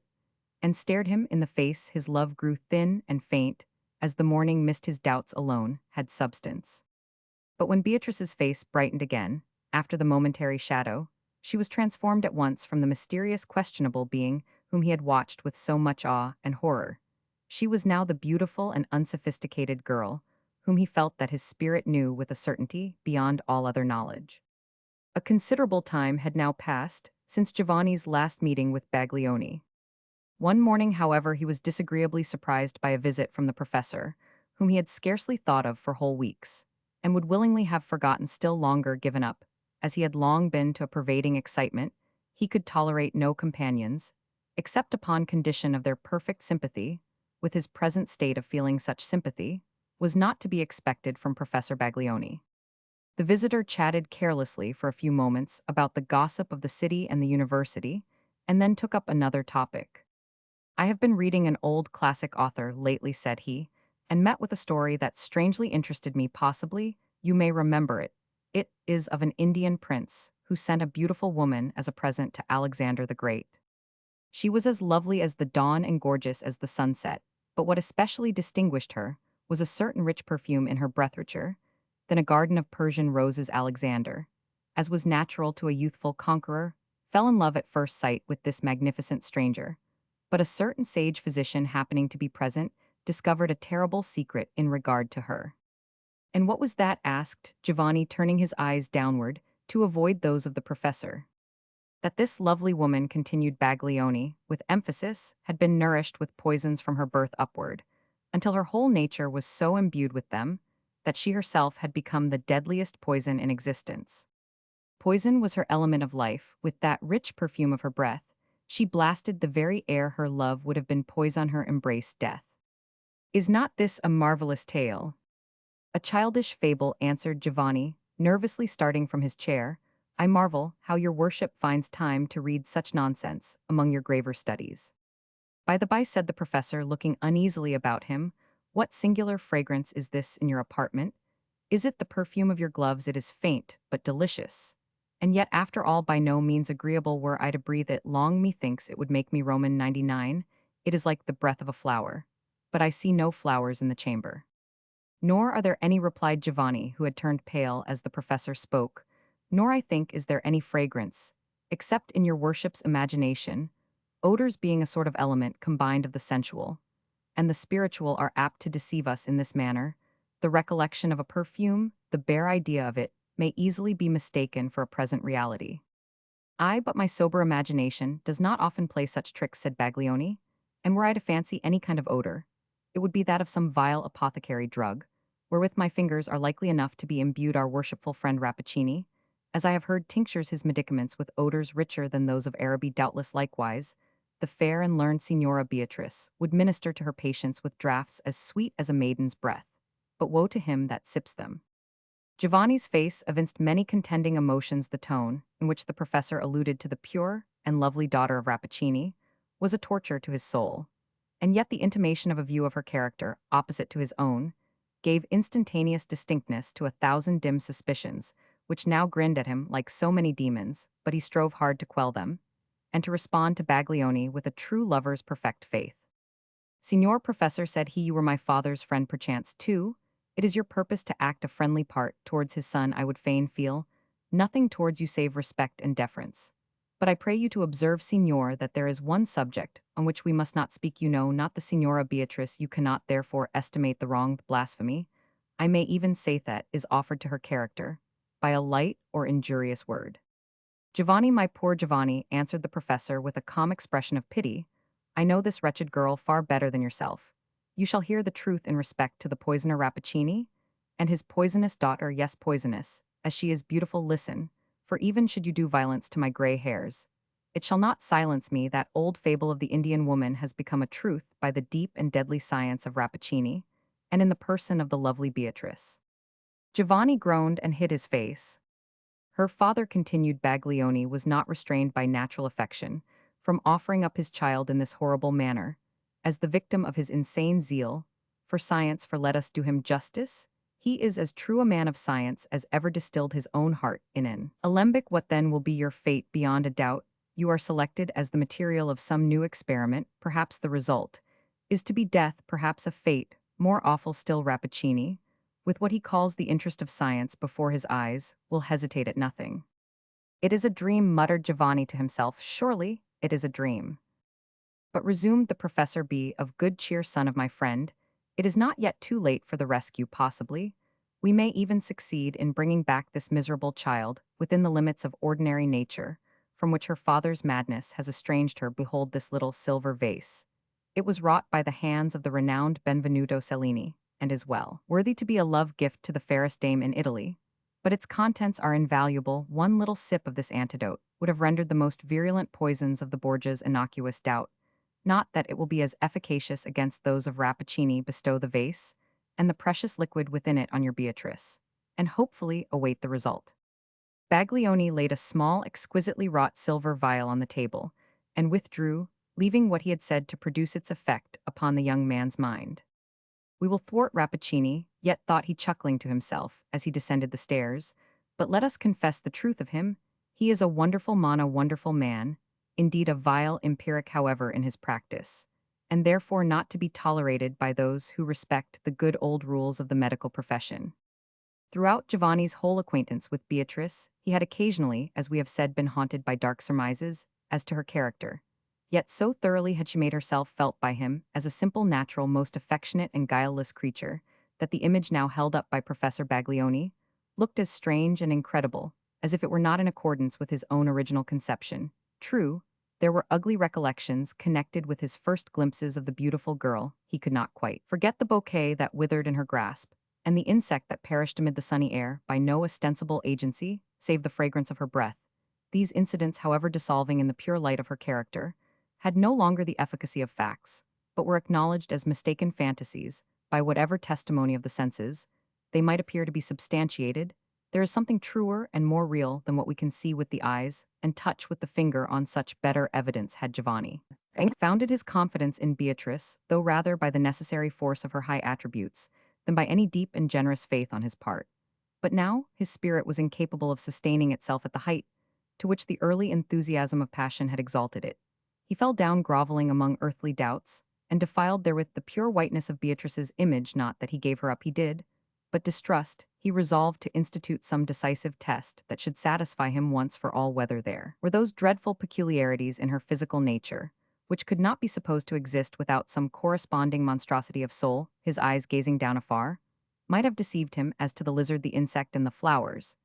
and stared him in the face. His love grew thin and faint, as the morning mist. His doubts alone had substance. But when Beatrice's face brightened again, after the momentary shadow, she was transformed at once from the mysterious, questionable being whom he had watched with so much awe and horror. She was now the beautiful and unsophisticated girl, whom he felt that his spirit knew with a certainty beyond all other knowledge. A considerable time had now passed since Giovanni's last meeting with Baglioni. One morning, however, he was disagreeably surprised by a visit from the professor, whom he had scarcely thought of for whole weeks, and would willingly have forgotten, still longer given up, as he had long been to a pervading excitement. He could tolerate no companions, except upon condition of their perfect sympathy with his present state of feeling. Such sympathy was not to be expected from Professor Baglioni. The visitor chatted carelessly for a few moments about the gossip of the city and the university, and then took up another topic. "I have been reading an old classic author lately," said he, "and met with a story that strangely interested me. Possibly you may remember it. It is of an Indian prince who sent a beautiful woman as a present to Alexander the Great. She was as lovely as the dawn and gorgeous as the sunset, but what especially distinguished her was a certain rich perfume in her breath, richer than a garden of Persian roses. Alexander, as was natural to a youthful conqueror, fell in love at first sight with this magnificent stranger. But a certain sage physician, happening to be present, discovered a terrible secret in regard to her." "And what was that?" asked Giovanni, turning his eyes downward to avoid those of the professor. "That this lovely woman," continued Baglioni, with emphasis, "had been nourished with poisons from her birth upward, until her whole nature was so imbued with them that she herself had become the deadliest poison in existence. Poison was her element of life. With that rich perfume of her breath, she blasted the very air. Her love would have been poison, her embrace death. Is not this a marvelous tale?" "A childish fable," answered Giovanni, nervously starting from his chair. "I marvel how your worship finds time to read such nonsense among your graver studies." "By the by," said the professor, looking uneasily about him, "what singular fragrance is this in your apartment? Is it the perfume of your gloves? It is faint, but delicious. And yet, after all, by no means agreeable. Were I to breathe it long, methinks it would make me Roman 99. It is like the breath of a flower. But I see no flowers in the chamber." "Nor are there any," replied Giovanni, who had turned pale as the professor spoke. "Nor, I think, is there any fragrance, except in your worship's imagination, odors being a sort of element combined of the sensual and the spiritual are apt to deceive us in this manner. The recollection of a perfume, the bare idea of it, may easily be mistaken for a present reality." "Ay, but my sober imagination does not often play such tricks," said Baglioni. "And were I to fancy any kind of odor, it would be that of some vile apothecary drug, wherewith my fingers are likely enough to be imbued. Our worshipful friend Rappaccini, as I have heard, tinctures his medicaments with odors richer than those of Araby. Doubtless, likewise, the fair and learned Signora Beatrice would minister to her patients with draughts as sweet as a maiden's breath. But woe to him that sips them." Giovanni's face evinced many contending emotions. The tone in which the professor alluded to the pure and lovely daughter of Rappaccini was a torture to his soul, and yet the intimation of a view of her character, opposite to his own, gave instantaneous distinctness to 1,000 dim suspicions, which now grinned at him like so many demons. But he strove hard to quell them, and to respond to Baglioni with a true lover's perfect faith. "Signor Professor," said he, "you were my father's friend. Perchance, too, it is your purpose to act a friendly part towards his son. I would fain feel nothing towards you save respect and deference. But I pray you to observe, Signor, that there is one subject on which we must not speak. You know not the Signora Beatrice. You cannot therefore estimate the wrong, the blasphemy, I may even say, that is offered to her character by a light or injurious word." "Giovanni, my poor Giovanni," answered the professor with a calm expression of pity, "I know this wretched girl far better than yourself. You shall hear the truth in respect to the poisoner Rappaccini and his poisonous daughter. Yes, poisonous, as she is beautiful. Listen, for even should you do violence to my gray hairs, it shall not silence me. That old fable of the Indian woman has become a truth by the deep and deadly science of Rappaccini, and in the person of the lovely Beatrice." Giovanni groaned and hid his face. Her father, continued Baglioni, was not restrained by natural affection from offering up his child in this horrible manner, as the victim of his insane zeal for science. For let us do him justice, he is as true a man of science as ever distilled his own heart in an alembic. What then will be your fate? Beyond a doubt, you are selected as the material of some new experiment. Perhaps the result is to be death, perhaps a fate more awful still. Rappaccini, with what he calls the interest of science before his eyes, will hesitate at nothing. It is a dream, muttered Giovanni to himself. Surely it is a dream. But resumed the Professor, be of good cheer, son of my friend. It is not yet too late for the rescue. Possibly we may even succeed in bringing back this miserable child within the limits of ordinary nature, from which her father's madness has estranged her. Behold this little silver vase. It was wrought by the hands of the renowned Benvenuto Cellini, and is well worthy to be a love gift to the fairest dame in Italy. But its contents are invaluable. One little sip of this antidote would have rendered the most virulent poisons of the Borgias innocuous. Doubt not that it will be as efficacious against those of Rappaccini. Bestow the vase and the precious liquid within it on your Beatrice, and hopefully await the result. Baglioni laid a small, exquisitely wrought silver vial on the table, and withdrew, leaving what he had said to produce its effect upon the young man's mind. We will thwart Rappaccini, yet thought he, chuckling to himself as he descended the stairs, but let us confess the truth of him. He is a wonderful man, indeed a vile empiric, however, in his practice, and therefore not to be tolerated by those who respect the good old rules of the medical profession. Throughout Giovanni's whole acquaintance with Beatrice, he had occasionally, as we have said, been haunted by dark surmises as to her character. Yet so thoroughly had she made herself felt by him as a simple, natural, most affectionate and guileless creature, that the image now held up by Professor Baglioni looked as strange and incredible as if it were not in accordance with his own original conception. True, there were ugly recollections connected with his first glimpses of the beautiful girl. He could not quite forget the bouquet that withered in her grasp, and the insect that perished amid the sunny air by no ostensible agency save the fragrance of her breath. These incidents, however dissolving in the pure light of her character, had no longer the efficacy of facts, but were acknowledged as mistaken fantasies by whatever testimony of the senses they might appear to be substantiated. There is something truer and more real than what we can see with the eyes and touch with the finger. On such better evidence had Giovanni founded his confidence in Beatrice, though rather by the necessary force of her high attributes than by any deep and generous faith on his part. But now his spirit was incapable of sustaining itself at the height to which the early enthusiasm of passion had exalted it. He fell down groveling among earthly doubts, and defiled therewith the pure whiteness of Beatrice's image. Not that he gave her up, he did, but distrust, he resolved to institute some decisive test that should satisfy him once for all whether there were those dreadful peculiarities in her physical nature which could not be supposed to exist without some corresponding monstrosity of soul. His eyes, gazing down afar, might have deceived him as to the lizard, the insect, and the flowers,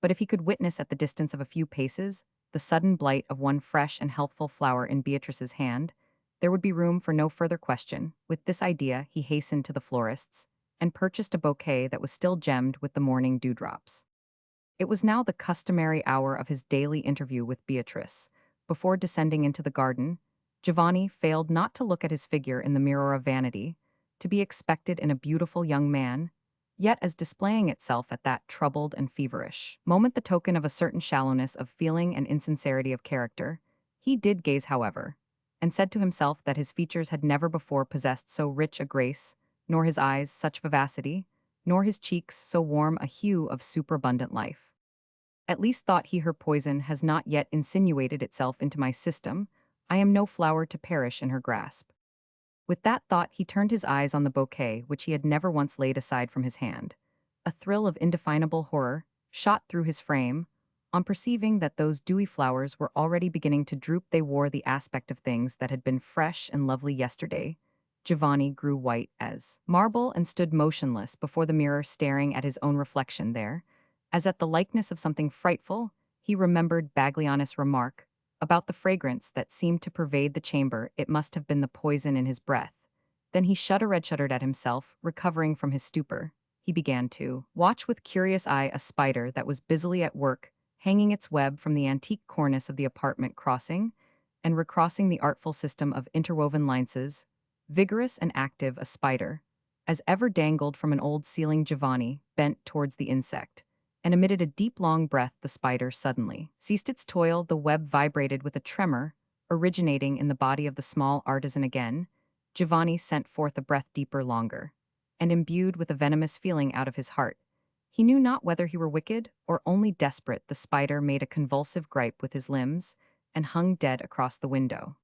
but if he could witness at the distance of a few paces the sudden blight of one fresh and healthful flower in Beatrice's hand, there would be room for no further question. With this idea he hastened to the florist's, and purchased a bouquet that was still gemmed with the morning dewdrops. It was now the customary hour of his daily interview with Beatrice. Before descending into the garden, Giovanni failed not to look at his figure in the mirror of vanity, to be expected in a beautiful young man, yet as displaying itself at that troubled and feverish moment the token of a certain shallowness of feeling and insincerity of character. He did gaze, however, and said to himself that his features had never before possessed so rich a grace, nor his eyes such vivacity, nor his cheeks so warm a hue of superabundant life. At least, thought he, her poison has not yet insinuated itself into my system. I am no flower to perish in her grasp. With that thought he turned his eyes on the bouquet which he had never once laid aside from his hand. A thrill of indefinable horror shot through his frame on perceiving that those dewy flowers were already beginning to droop. They wore the aspect of things that had been fresh and lovely yesterday. Giovanni grew white as marble and stood motionless before the mirror, staring at his own reflection there, as at the likeness of something frightful. He remembered Baglioni's remark about the fragrance that seemed to pervade the chamber. It must have been the poison in his breath. Then he shuddered at himself, recovering from his stupor. He began to watch with curious eye a spider that was busily at work, hanging its web from the antique cornice of the apartment, crossing and recrossing the artful system of interwoven lances. Vigorous and active, a spider, as ever, dangled from an old ceiling. Giovanni bent towards the insect, and emitted a deep long breath. The spider suddenly ceased its toil. The web vibrated with a tremor, originating in the body of the small artisan again. Giovanni sent forth a breath deeper, longer, and imbued with a venomous feeling out of his heart. He knew not whether he were wicked or only desperate. The spider made a convulsive gripe with his limbs and hung dead across the window.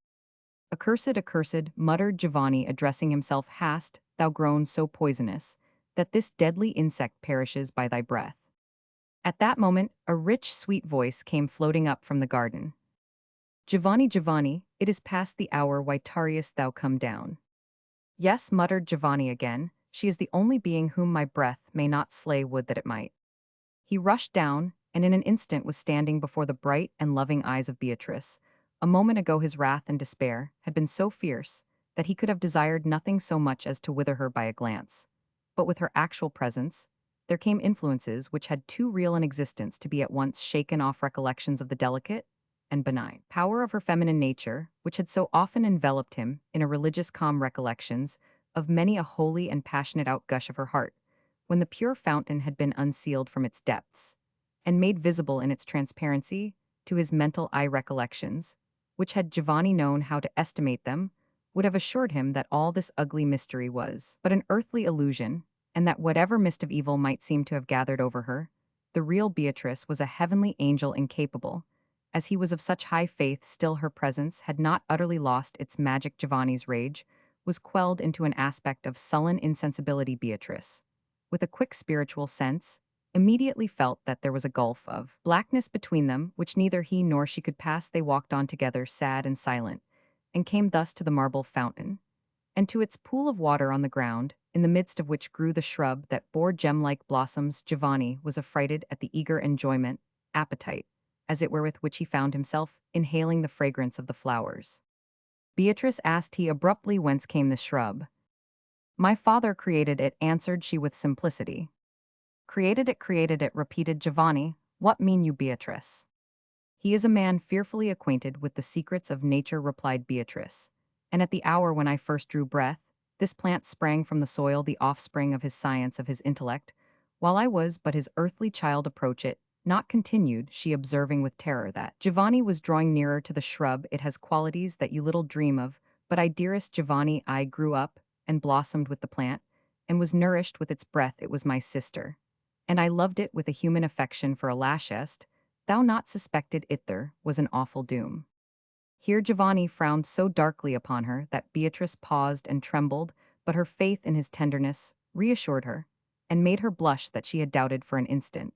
Accursed, accursed, muttered Giovanni, addressing himself. Hast thou grown so poisonous that this deadly insect perishes by thy breath? At that moment, a rich, sweet voice came floating up from the garden. Giovanni, Giovanni, it is past the hour. Why tarriest thou? Come down. Yes, muttered Giovanni again. She is the only being whom my breath may not slay. Would that it might. He rushed down, and in an instant was standing before the bright and loving eyes of Beatrice. A moment ago his wrath and despair had been so fierce that he could have desired nothing so much as to wither her by a glance. But with her actual presence, there came influences which had too real an existence to be at once shaken off. Recollections of the delicate and benign power of her feminine nature, which had so often enveloped him in a religious calm, recollections of many a holy and passionate outgush of her heart, when the pure fountain had been unsealed from its depths, and made visible in its transparency to his mental eye. Recollections, which had Giovanni known how to estimate them, would have assured him that all this ugly mystery was but an earthly illusion, and that whatever mist of evil might seem to have gathered over her, the real Beatrice was a heavenly angel incapable. As he was of such high faith, still her presence had not utterly lost its magic. Giovanni's rage was quelled into an aspect of sullen insensibility. Beatrice, with a quick spiritual sense, immediately felt that there was a gulf of blackness between them, which neither he nor she could pass. They walked on together, sad and silent, and came thus to the marble fountain, and to its pool of water on the ground, in the midst of which grew the shrub that bore gem-like blossoms. Giovanni was affrighted at the eager enjoyment, appetite, as it were, with which he found himself inhaling the fragrance of the flowers. Beatrice, asked he abruptly, whence came this shrub? My father created it, answered she with simplicity. Created it, repeated Giovanni. What mean you, Beatrice? He is a man fearfully acquainted with the secrets of nature, replied Beatrice. And at the hour when I first drew breath, this plant sprang from the soil, the offspring of his science, of his intellect, while I was but his earthly child. Approach it, not, continued she, observing with terror that Giovanni was drawing nearer to the shrub. It has qualities that you little dream of, but I, dearest Giovanni, I grew up and blossomed with the plant, and was nourished with its breath. It was my sister, and I loved it with a human affection. For alas, thou not suspected it there was an awful doom. Here Giovanni frowned so darkly upon her that Beatrice paused and trembled, but her faith in his tenderness reassured her, and made her blush that she had doubted for an instant.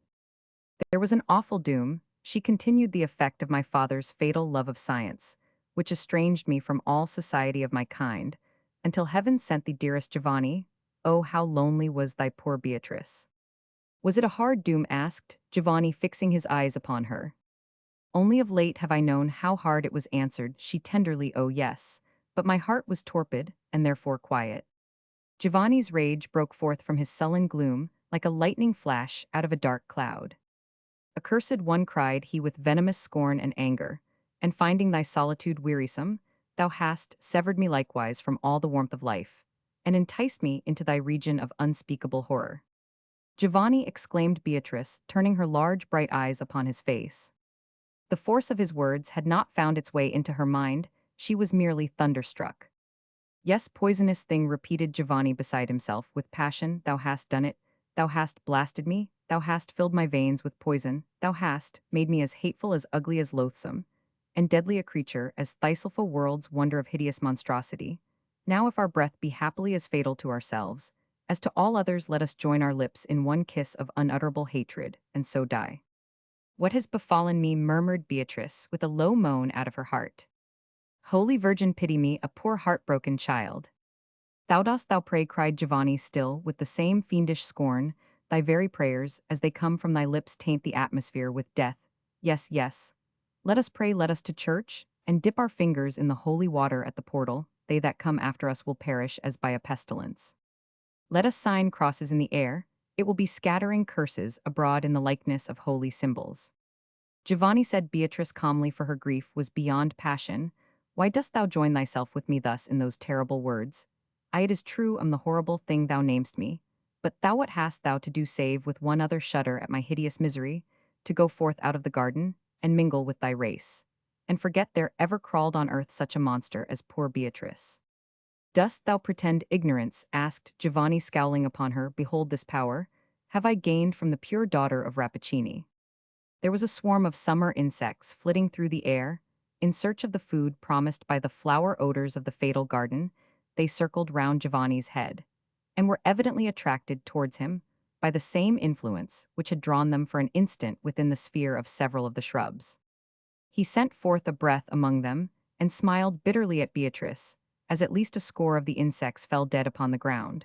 There was an awful doom, she continued, the effect of my father's fatal love of science, which estranged me from all society of my kind, until heaven sent thee, dearest Giovanni. Oh, how lonely was thy poor Beatrice! Was it a hard doom? Asked Giovanni, fixing his eyes upon her. Only of late have I known how hard it was, answered she tenderly. Oh yes, but my heart was torpid, and therefore quiet. Giovanni's rage broke forth from his sullen gloom, like a lightning flash out of a dark cloud. Accursed one, cried he with venomous scorn and anger, and finding thy solitude wearisome, thou hast severed me likewise from all the warmth of life, and enticed me into thy region of unspeakable horror. Giovanni, exclaimed Beatrice, turning her large bright eyes upon his face. The force of his words had not found its way into her mind, she was merely thunderstruck. Yes, poisonous thing, repeated Giovanni beside himself with passion, thou hast done it, thou hast blasted me, thou hast filled my veins with poison, thou hast made me as hateful, as ugly, as loathsome, and deadly a creature as Thisulpha, world's wonder of hideous monstrosity. Now if our breath be happily as fatal to ourselves, as to all others, let us join our lips in one kiss of unutterable hatred, and so die. What has befallen me? Murmured Beatrice with a low moan out of her heart. Holy Virgin, pity me, a poor heartbroken child. Thou dost thou pray, cried Giovanni, still with the same fiendish scorn. Thy very prayers, as they come from thy lips, taint the atmosphere with death. Yes, yes. Let us pray, let us to church, and dip our fingers in the holy water at the portal. They that come after us will perish as by a pestilence. Let us sign crosses in the air, it will be scattering curses abroad in the likeness of holy symbols. Giovanni, said Beatrice calmly, for her grief was beyond passion. Why dost thou join thyself with me thus in those terrible words? I, it is true, am the horrible thing thou namest me, But thou what hast thou to do save with one other shudder at my hideous misery, to go forth out of the garden, and mingle with thy race, and forget there ever crawled on earth such a monster as poor Beatrice? Dost thou pretend ignorance? Asked Giovanni, scowling upon her. Behold this power, have I gained from the pure daughter of Rappaccini. There was a swarm of summer insects flitting through the air. In search of the food promised by the flower odors of the fatal garden, they circled round Giovanni's head, and were evidently attracted towards him by the same influence which had drawn them for an instant within the sphere of several of the shrubs. He sent forth a breath among them, and smiled bitterly at Beatrice, as at least a score of the insects fell dead upon the ground.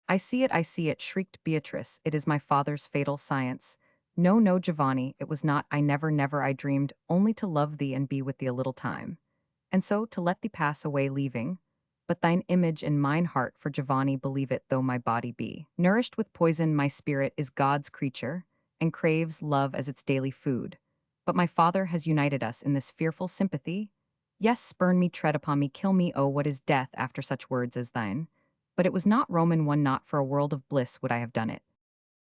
I see it, shrieked Beatrice, it is my father's fatal science. No, no, Giovanni, it was not, I never, never, I dreamed only to love thee and be with thee a little time, and so to let thee pass away leaving, but thine image in mine heart for Giovanni believe it though my body be. Nourished with poison my spirit is God's creature, and craves love as its daily food. But my father has united us in this fearful sympathy. Yes, spurn me, tread upon me, kill me, oh what is death after such words as thine? But it was not Roman one, not for a world of bliss would I have done it.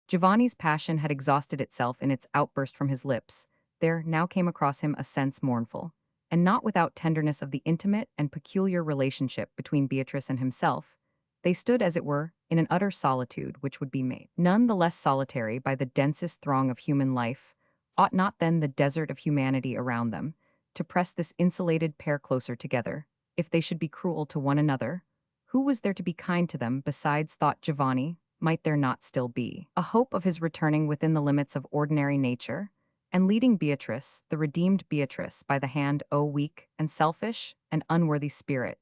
Giovanni's passion had exhausted itself in its outburst from his lips. There now came across him a sense mournful, and not without tenderness, of the intimate and peculiar relationship between Beatrice and himself. They stood, as it were, in an utter solitude which would be made none the less solitary by the densest throng of human life. Ought not then the desert of humanity around them to press this insulated pair closer together, if they should be cruel to one another? Who was there to be kind to them besides, thought Giovanni? Might there not still be a hope of his returning within the limits of ordinary nature, and leading Beatrice, the redeemed Beatrice, by the hand, O weak and selfish and unworthy spirit,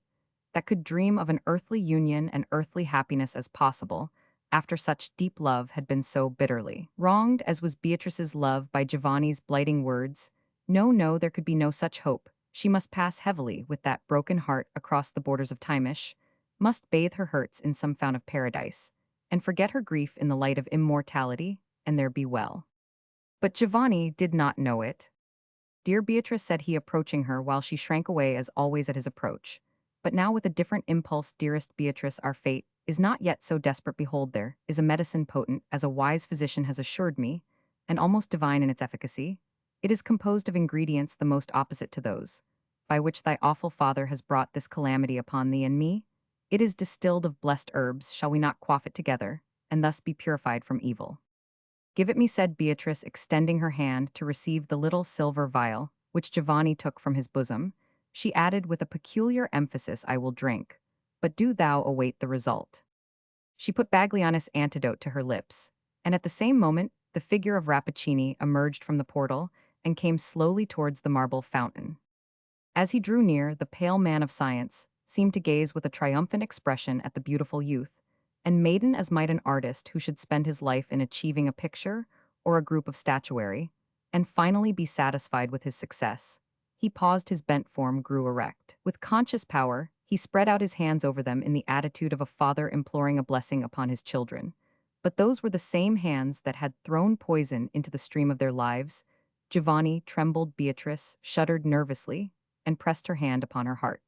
that could dream of an earthly union and earthly happiness as possible, after such deep love had been so bitterly wronged as was Beatrice's love by Giovanni's blighting words? No, no, there could be no such hope. She must pass heavily with that broken heart across the borders of Timish, must bathe her hurts in some fount of paradise, and forget her grief in the light of immortality, and there be well. But Giovanni did not know it. Dear Beatrice, said he, approaching her while she shrank away as always at his approach. But now with a different impulse, dearest Beatrice, our fate is not yet so desperate. Behold, there is a medicine potent, as a wise physician has assured me, and almost divine in its efficacy. It is composed of ingredients the most opposite to those by which thy awful father has brought this calamity upon thee and me. It is distilled of blessed herbs. Shall we not quaff it together, and thus be purified from evil? Give it me, said Beatrice, extending her hand to receive the little silver vial, which Giovanni took from his bosom. She added with a peculiar emphasis, I will drink, but do thou await the result. She put Bagliani's antidote to her lips, and at the same moment the figure of Rappaccini emerged from the portal and came slowly towards the marble fountain. As he drew near, the pale man of science seemed to gaze with a triumphant expression at the beautiful youth, and maiden as might an artist who should spend his life in achieving a picture or a group of statuary, and finally be satisfied with his success. He paused, his bent form grew erect. With conscious power, he spread out his hands over them in the attitude of a father imploring a blessing upon his children. But those were the same hands that had thrown poison into the stream of their lives. Giovanni trembled, Beatrice shuddered nervously, and pressed her hand upon her heart.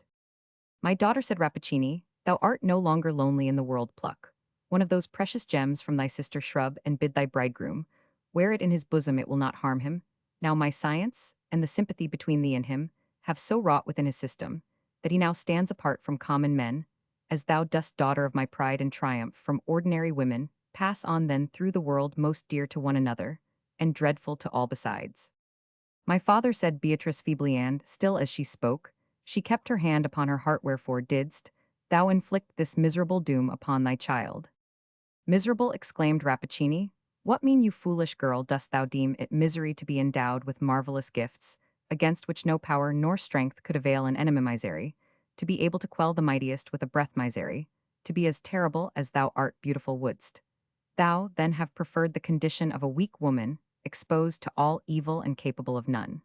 My daughter, said Rappaccini, thou art no longer lonely in the world. Pluck one of those precious gems from thy sister shrub, and bid thy bridegroom wear it in his bosom, it will not harm him. Now my science, and the sympathy between thee and him, have so wrought within his system, that he now stands apart from common men, as thou dost, daughter of my pride and triumph, from ordinary women. Pass on then through the world most dear to one another, and dreadful to all besides. My father, said Beatrice feebly, and, still as she spoke, she kept her hand upon her heart. Wherefore didst thou inflict this miserable doom upon thy child? Miserable, exclaimed Rappaccini. What mean you, foolish girl? Dost thou deem it misery to be endowed with marvelous gifts, against which no power nor strength could avail an enemy misery, to be able to quell the mightiest with a breath misery, to be as terrible as thou art beautiful? Wouldst thou then have preferred the condition of a weak woman, exposed to all evil and capable of none?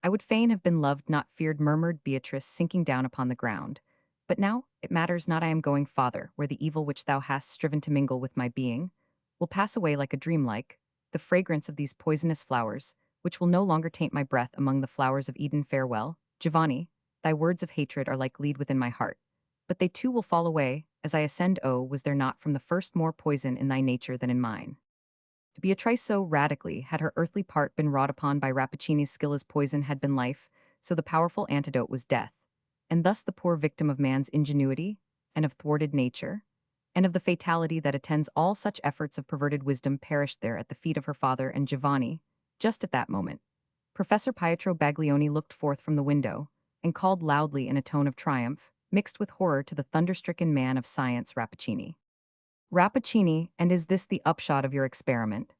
I would fain have been loved, not feared, murmured Beatrice, sinking down upon the ground. But now it matters not, I am going, father, where the evil which thou hast striven to mingle with my being will pass away like a dream, like the fragrance of these poisonous flowers, which will no longer taint my breath among the flowers of Eden. Farewell, Giovanni, thy words of hatred are like lead within my heart. But they too will fall away, as I ascend. Oh, was there not from the first more poison in thy nature than in mine? Beatrice so radically had her earthly part been wrought upon by Rappaccini's skill as poison had been life, so the powerful antidote was death. And thus the poor victim of man's ingenuity, and of thwarted nature, and of the fatality that attends all such efforts of perverted wisdom perished there at the feet of her father and Giovanni, just at that moment. Professor Pietro Baglioni looked forth from the window, and called loudly in a tone of triumph, mixed with horror to the thunder-stricken man of science Rappaccini. Rappaccini, and is this the upshot of your experiment?